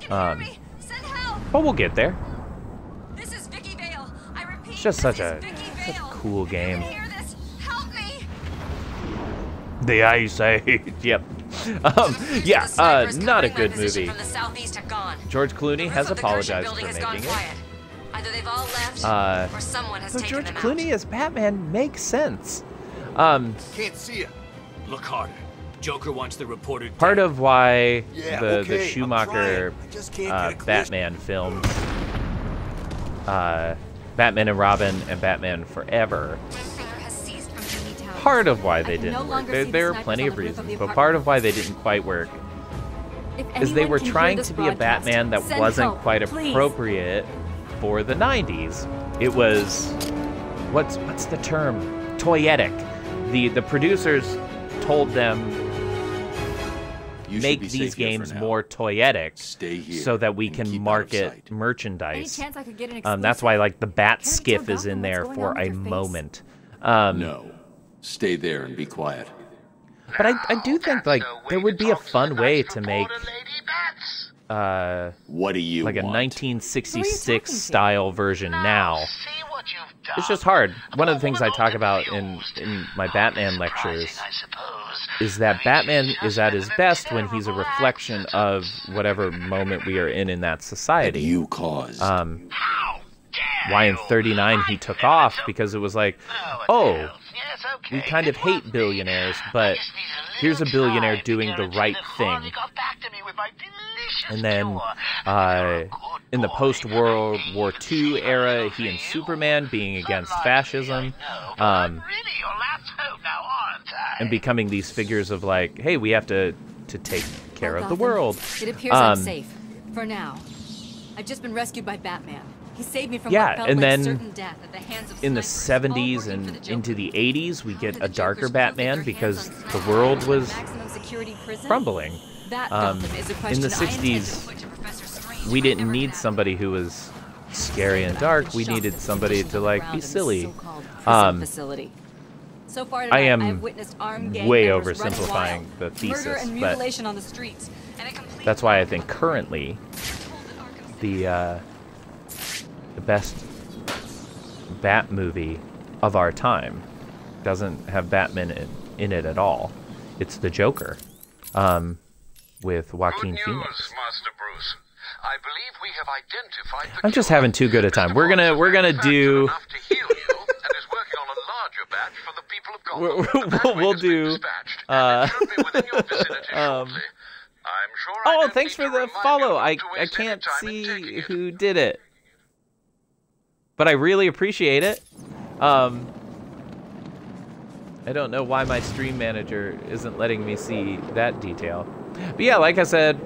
But we'll get there. It's just such a cool game. The Ice Age. Yep. Yeah. Not a good movie. George Clooney has apologized for making it. Either they've all left, or someone has so taken George them Clooney as Batman makes sense. Can't see it. Look harder. Joker wants the reporter. Part of why the okay, Schumacher Batman films, Batman and Robin and Batman Forever. Part of why they didn't work. There are plenty of reasons, but part of why they didn't quite work is they were trying to be a Batman that wasn't quite appropriate for the 90s. It was, what's the term? Toyetic. The producers told them, make these games more toyetic so that we can market merchandise. Any chance I could get an exclusive? That's why, like, the bat skiff is in there for a moment. No. Stay there and be quiet. But I do think, like, there would be a fun way to make what do you like a want? 1966 style version now. It's just hard. One of the things I talk about in my Batman lectures is that Batman is at his best when he's a reflection of whatever moment we are in that society. You caused. Why in 39 he took off, because it was like, oh, we kind of hate billionaires, but here's a billionaire doing the right thing. And then in the post-World War II era, he and Superman being against fascism, and becoming these figures of like, hey, we have to take care of the world. It appears I'm safe for now. I've just been rescued by Batman. He saved me from what felt and like then certain death at the hands of in the snipers, 70s and into the 80s, we get a darker Batman because the world was crumbling. In the 60s, we didn't need somebody who was scary and dark. We needed somebody to like be silly. So far I am I've witnessed armed gang way members running oversimplifying wild, the thesis, murder and but mutilation on the streets, and a complete that's why I think currently the best Bat movie of our time doesn't have Batman in it at all. It's the Joker, with Joaquin Phoenix. Master Bruce. I believe we have identified the I'm just having too good a time. We're gonna do. We'll do. Oh, thanks for the follow. I can't see who did it, but I really appreciate it. I don't know why my stream manager isn't letting me see that detail. But yeah, like I said,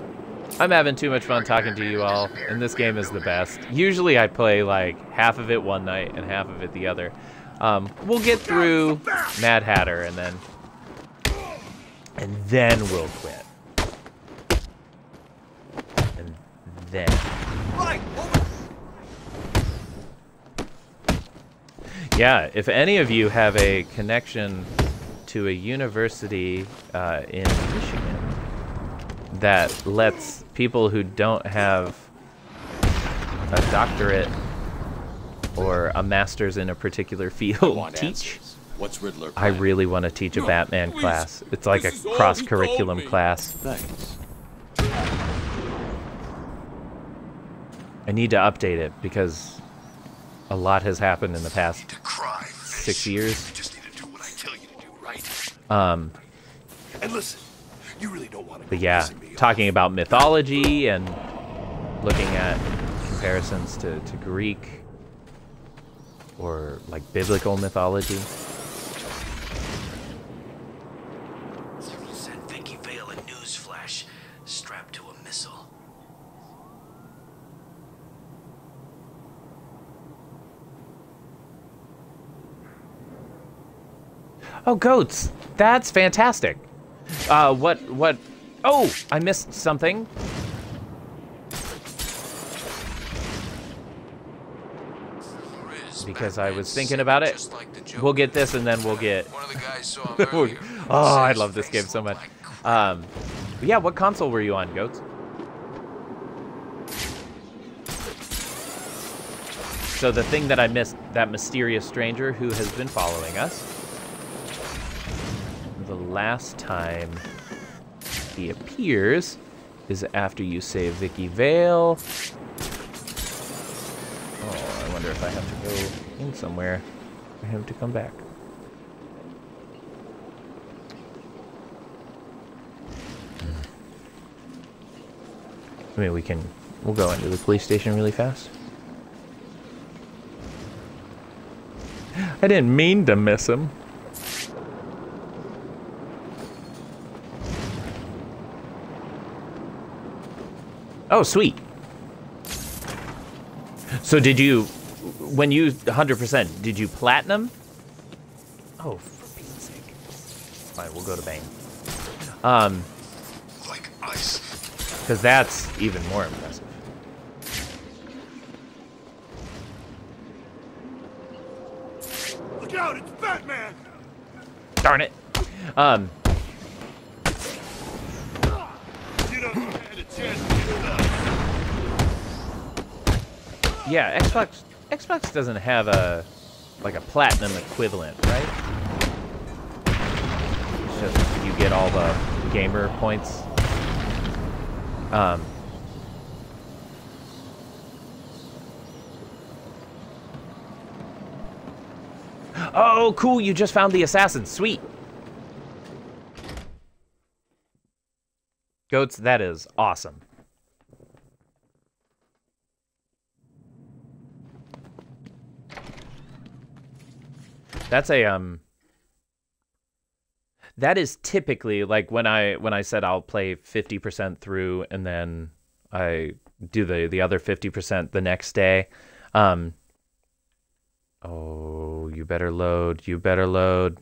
I'm having too much fun talking to you all, and this game is the best. Usually I play like half of it one night and half of it the other. We'll get through Mad Hatter and then we'll quit. And then. Yeah, if any of you have a connection to a university in Michigan that lets people who don't have a doctorate or a master's in a particular field teach, What's Riddler I really want to teach a Batman class. It's like a cross-curriculum class. Thanks. I need to update it because a lot has happened in the past 6 years. You just need to do what I tell you to do, right? And listen, you really don't want to. But yeah, talking about mythology and looking at comparisons to Greek or like biblical mythology. Sent Vicky Vale a news flash strapped to a missile. Oh, goats! That's fantastic. What? Oh, I missed something. Because I was thinking about it. We'll get this, and then we'll get. Oh, I love this game so much. But yeah, what console were you on, Goats? So the thing that I missed, that mysterious stranger who has been following us. The last time he appears is after you save Vicky Vale. Oh, I wonder if I have to go in somewhere for him to come back. I mean, we'll go into the police station really fast. I didn't mean to miss him. Oh, sweet. So did you, when you 100%, did you platinum? Oh, for Pete's sake. Fine, we'll go to Bane. Like ice. Because that's even more impressive. Look out, it's Batman! Darn it. Yeah, Xbox doesn't have a platinum equivalent, right? It's just you get all the gamer points. Oh, cool! You just found the assassin. Sweet. Goats, that is awesome. That's a that is typically like when I said I'll play 50% through and then I do the other 50% the next day. Oh, you better load. You better load.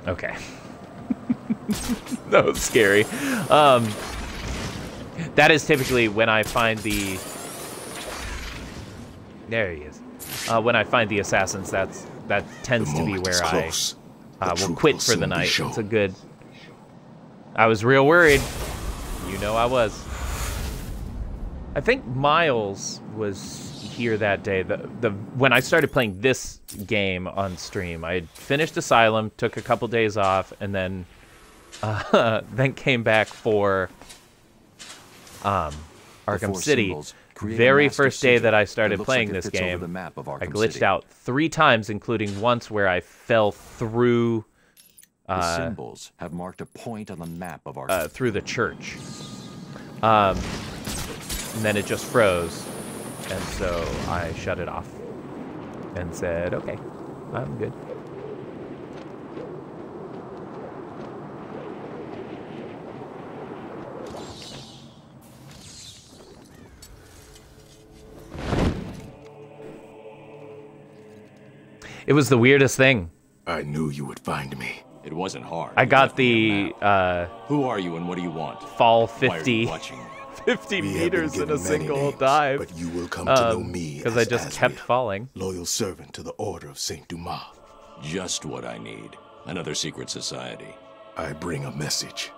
Okay. That was scary. That is typically when I find the... There he is. When I find the assassins, that tends to be where I will quit for the night. It's a good... I was real worried. You know I was. I think Miles was here that day. When I started playing this game on stream, I had finished Asylum, took a couple days off, and then came back for Arkham City. Very first day that I started playing this game, I glitched out 3 times, including once where I fell through. The symbols have marked a point on the map of our through the church. And then it just froze, and so I shut it off and said, "Okay, I'm good." It was the weirdest thing. I knew you would find me. It wasn't hard. I got the Who are you and what do you want? Fall Why are 50 you watching? 50 meters in a single dive. But you will come to know me because I just kept falling. Loyal servant to the Order of Saint Dumas. Just what I need. Another secret society. I bring a message.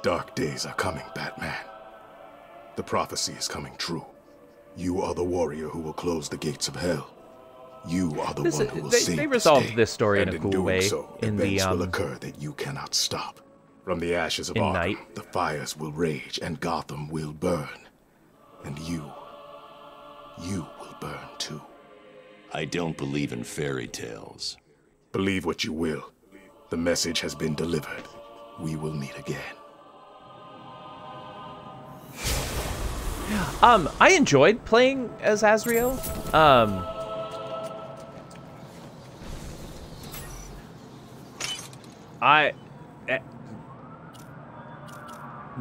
Dark days are coming, Batman. The prophecy is coming true. You are the warrior who will close the gates of hell. You are the one who will save They resolved the this story in a and cool doing way so, in the events will occur that you cannot stop. From the ashes of in Arkham, Night. the fires will rage and Gotham will burn. And you will burn too. I don't believe in fairy tales. Believe what you will. The message has been delivered. We will meet again. I enjoyed playing as Azrael.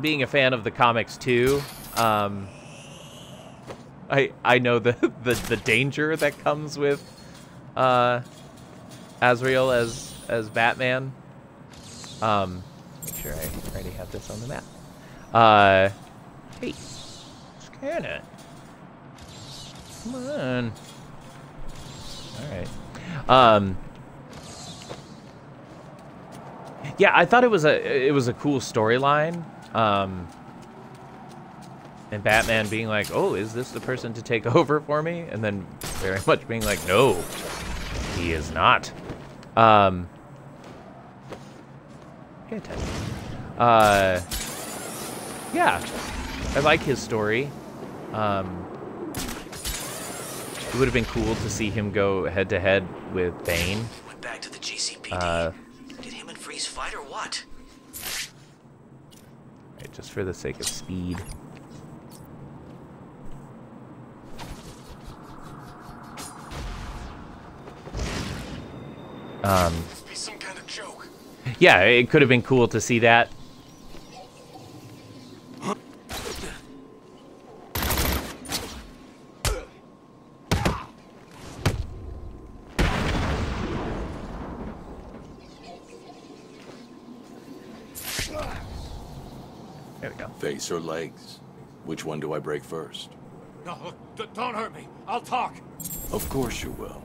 Being a fan of the comics too, I know the danger that comes with Azrael as Batman. Make sure I already have this on the map. Hey, scan it. Come on. All right. Yeah, I thought it was a cool storyline. And Batman being like, "Oh, is this the person to take over for me?" And then very much being like, "No, he is not." Pay attention. Yeah, I like his story. It would have been cool to see him go head to head with Bane. Went back to the GCPD. Did him and Freeze fight or what? Right, just for the sake of speed. Be some kind of joke. Yeah, it could have been cool to see that. There we go. Face or legs? Which one do I break first? No, don't hurt me. I'll talk. Of course you will.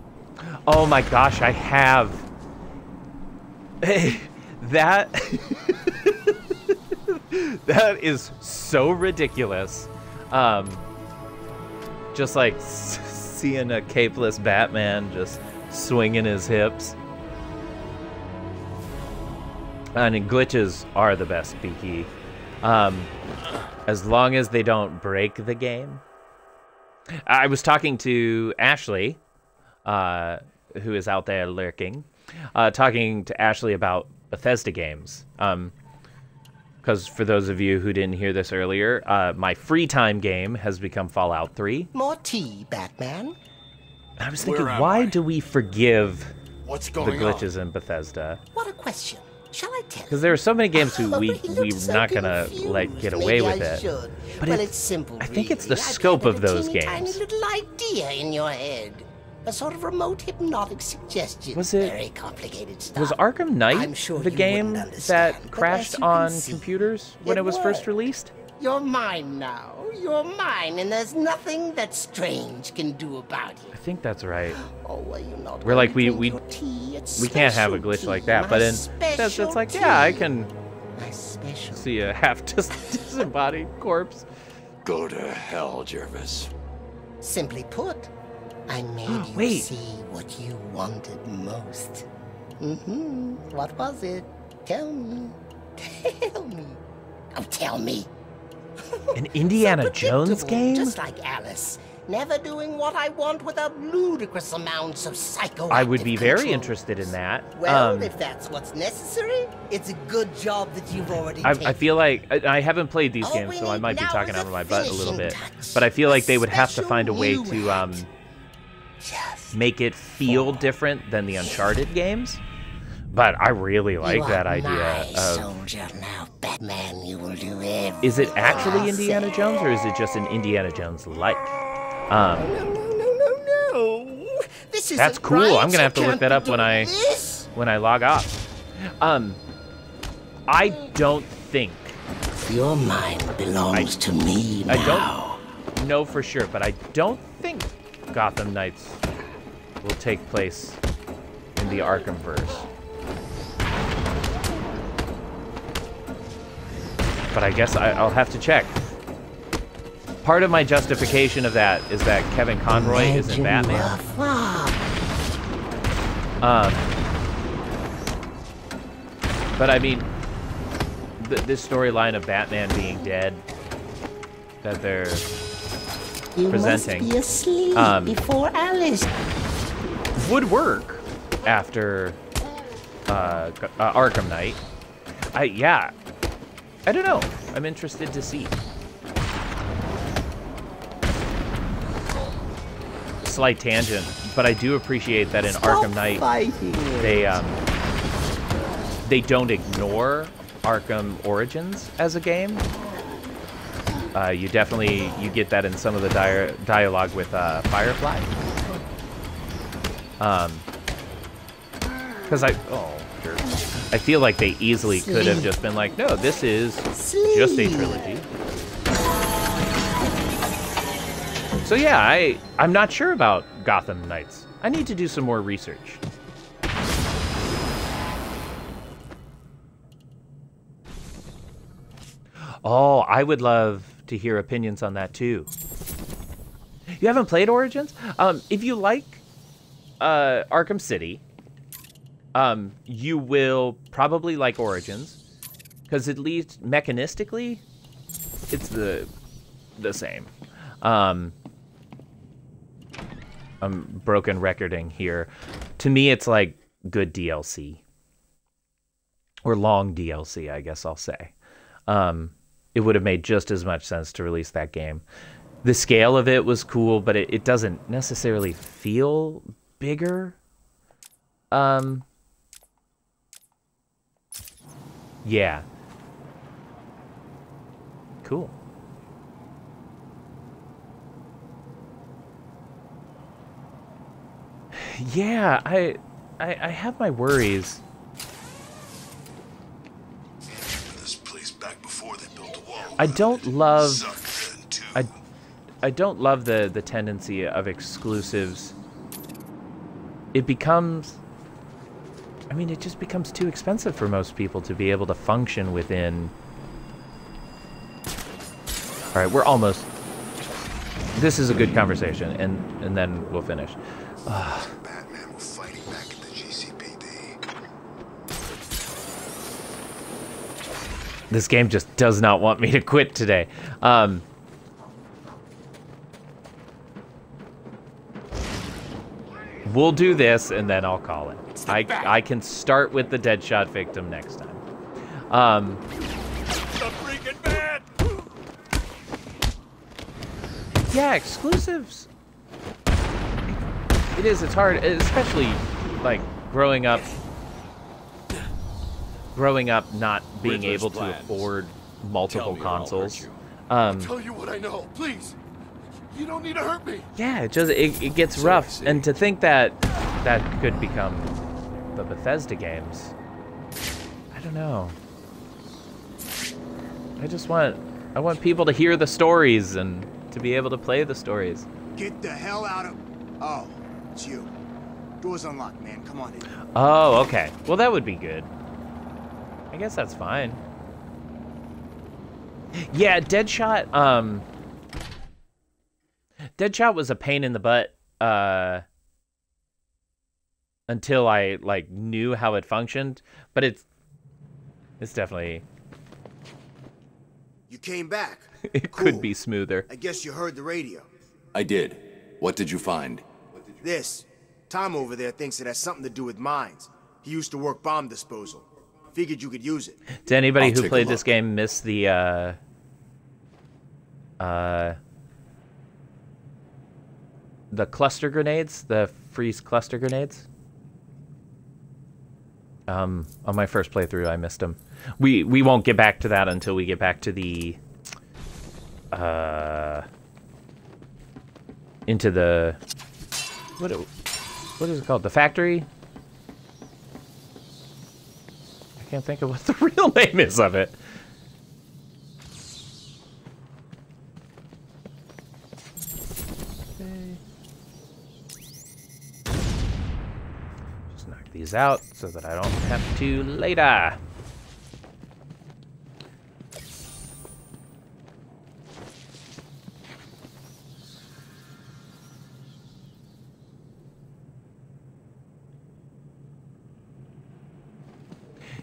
Oh my gosh, I have. That that is so ridiculous. Just like seeing a capeless Batman just swinging his hips. And glitches are the best, Beaky. As long as they don't break the game. I was talking to Ashley, who is out there lurking, talking to Ashley about Bethesda games. Because for those of you who didn't hear this earlier, my free time game has become Fallout 3. More tea, Batman. I was thinking, why do we forgive What's the going glitches in Bethesda? What a question. Shall I tell you? Because there are so many games who we're so not gonna let get away with it. Should. But Well, it's simple. I think it's the really. I scope of planted a those teeny games. Tiny little idea in your head. A sort of remote hypnotic suggestion. Was it- Very complicated stuff. Was Arkham Knight I'm sure the you game wouldn't understand, that but crashed as you can on see, computers when it was first released? You're mine now. You're mine, and there's nothing that Strange can do about it. I think that's right. Oh, are you not We're like, going to we drink your tea? It's can't have a special glitch tea, like that, my but in special Bethesda, it's like, tea. yeah, I can My special. see a half disembodied corpse. Go to hell, Jervis. Simply put, I made you see what you wanted most. What was it? Tell me. Tell me. Oh, tell me. An Indiana Jones game? Just like Alice. Never doing what I want without ludicrous amounts of psychoactive I would be very control. interested in that. Well, if that's what's necessary, it's a good job that you've already taken. I feel like I haven't played these games, so I might be talking out of my butt a little bit. But I feel like they would have to find a way to make it feel different than the Uncharted games. But I really like that idea of. Soldier now, Batman, you will do everything. Is it actually Indiana Jones, or is it just an Indiana Jones like? No. This That's isn't cool. right. I'm gonna have to You look that up when I log off. I don't think your mind belongs to me now. I don't know for sure, but I don't think Gotham Knights will take place in the Arkham Verse. But I guess I'll have to check. Part of my justification of that is that Kevin Conroy is in Batman. But I mean, this storyline of Batman being dead that they're presenting You must be asleep before Alice would work after Arkham Knight. Yeah, I don't know. I'm interested to see. Slight tangent, but I do appreciate that in Arkham Knight they don't ignore Arkham Origins as a game. You get that in some of the dialogue with Firefly. Because I feel like they easily could have just been like, no, this is just a trilogy. So yeah, I'm not sure about Gotham Knights. I need to do some more research. Oh, I would love to hear opinions on that too. You haven't played Origins? If you like Arkham City, you will probably like Origins, because at least mechanistically, it's the same. I'm broken recording here. To me, it's like good DLC. Or long DLC, I guess I'll say. It would have made just as much sense to release that game. The scale of it was cool, but it doesn't necessarily feel bigger. Yeah. Cool. Yeah, I have my worries. This place back before they built a wall. I don't love I don't love the tendency of exclusives. It becomes, I mean, it just becomes too expensive for most people to be able to function within. All right, we're almost. This is a good conversation, and then we'll finish. Batman were fighting back at the GCPD. This game just does not want me to quit today. We'll do this, and then I'll call it. I can start with the Deadshot victim next time. The freaking bat! Yeah, exclusives. It is. It's hard, especially like growing up not being Riddler's able to plans. afford multiple Tell me or I'll consoles. hurt I'll tell you what I know, please. You don't need to hurt me. Yeah, it gets rough, and to think that could become the Bethesda games. I don't know. I want people to hear the stories and to be able to play the stories. Get the hell out of... Oh, it's you. Door's unlocked, man. Come on in. Oh, okay. Well, that would be good. I guess that's fine. Yeah, Deadshot, Deadshot was a pain in the butt until I like knew how it functioned, but it's definitely. You came back. It could be smoother. I guess you heard the radio. I did. What did you find? This. Tom over there thinks it has something to do with mines. He used to work bomb disposal. Figured you could use it. Did anybody who played this game miss the cluster grenades? The freeze cluster grenades? On my first playthrough, I missed them. We won't get back to that until we get back to the into the what is it called? The factory? I can't think of what the real name is of it. Just knock these out so that I don't have to later.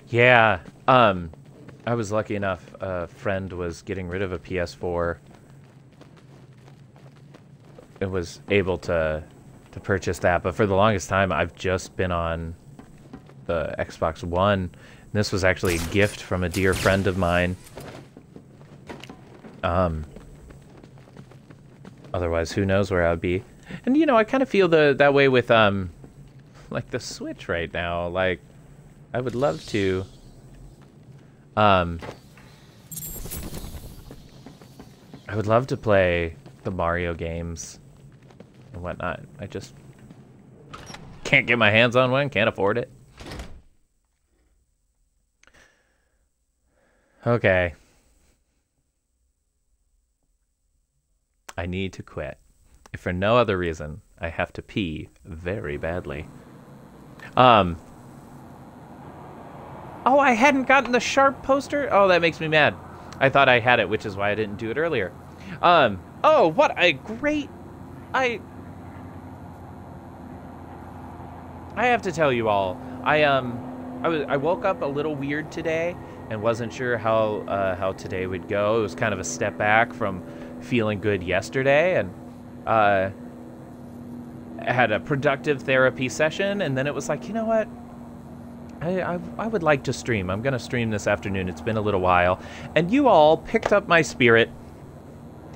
Yeah, I was lucky enough, a friend was getting rid of a PS4. It was able to purchase that, but for the longest time, I've just been on the Xbox One. And this was actually a gift from a dear friend of mine. Otherwise, who knows where I'd be. And, you know, I kind of feel that way with, like, the Switch right now. Like, I would love to, I would love to play the Mario games and whatnot. I just can't get my hands on one, can't afford it. Okay. I need to quit. If for no other reason, I have to pee very badly. Oh, I hadn't gotten the Sharp poster? Oh, that makes me mad. I thought I had it, which is why I didn't do it earlier. Oh, what a great... I have to tell you all, I woke up a little weird today and wasn't sure how today would go. It was kind of a step back from feeling good yesterday, and I had a productive therapy session, and then it was like, you know what? I would like to stream. I'm going to stream this afternoon. It's been a little while. And you all picked up my spirit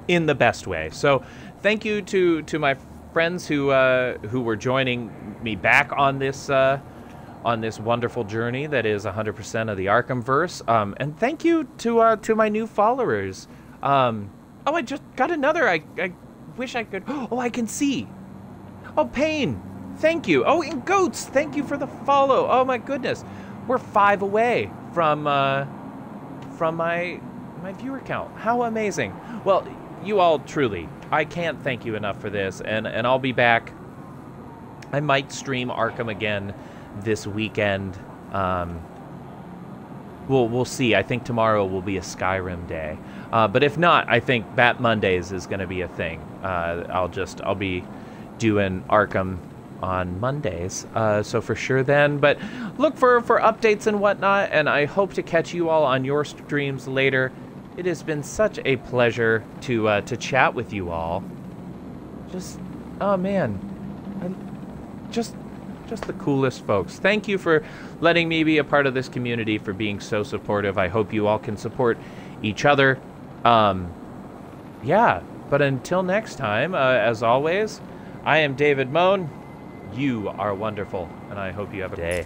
in the best way. So thank you to my friends who were joining me back on this wonderful journey that is 100% of the Arkham Verse. And thank you to my new followers. Oh, I just got another. I wish I could. Oh, I can see. Oh, Pain. Thank you. Oh, and Goats, thank you for the follow. Oh my goodness, we're 5 away from my viewer count. How amazing! Well, you all truly, I can't thank you enough for this, and I'll be back. I might stream Arkham again this weekend. We'll see. I think tomorrow will be a Skyrim day, but if not, I think Bat Mondays is going to be a thing. I'll be doing Arkham on Mondays, so for sure then. But look for updates and whatnot, and I hope to catch you all on your streams later. It has been such a pleasure to chat with you all. Just, oh man, just the coolest folks. Thank you for letting me be a part of this community, for being so supportive. I hope you all can support each other. Yeah, but until next time, as always, I am David Moan. You are wonderful, and I hope you have a day.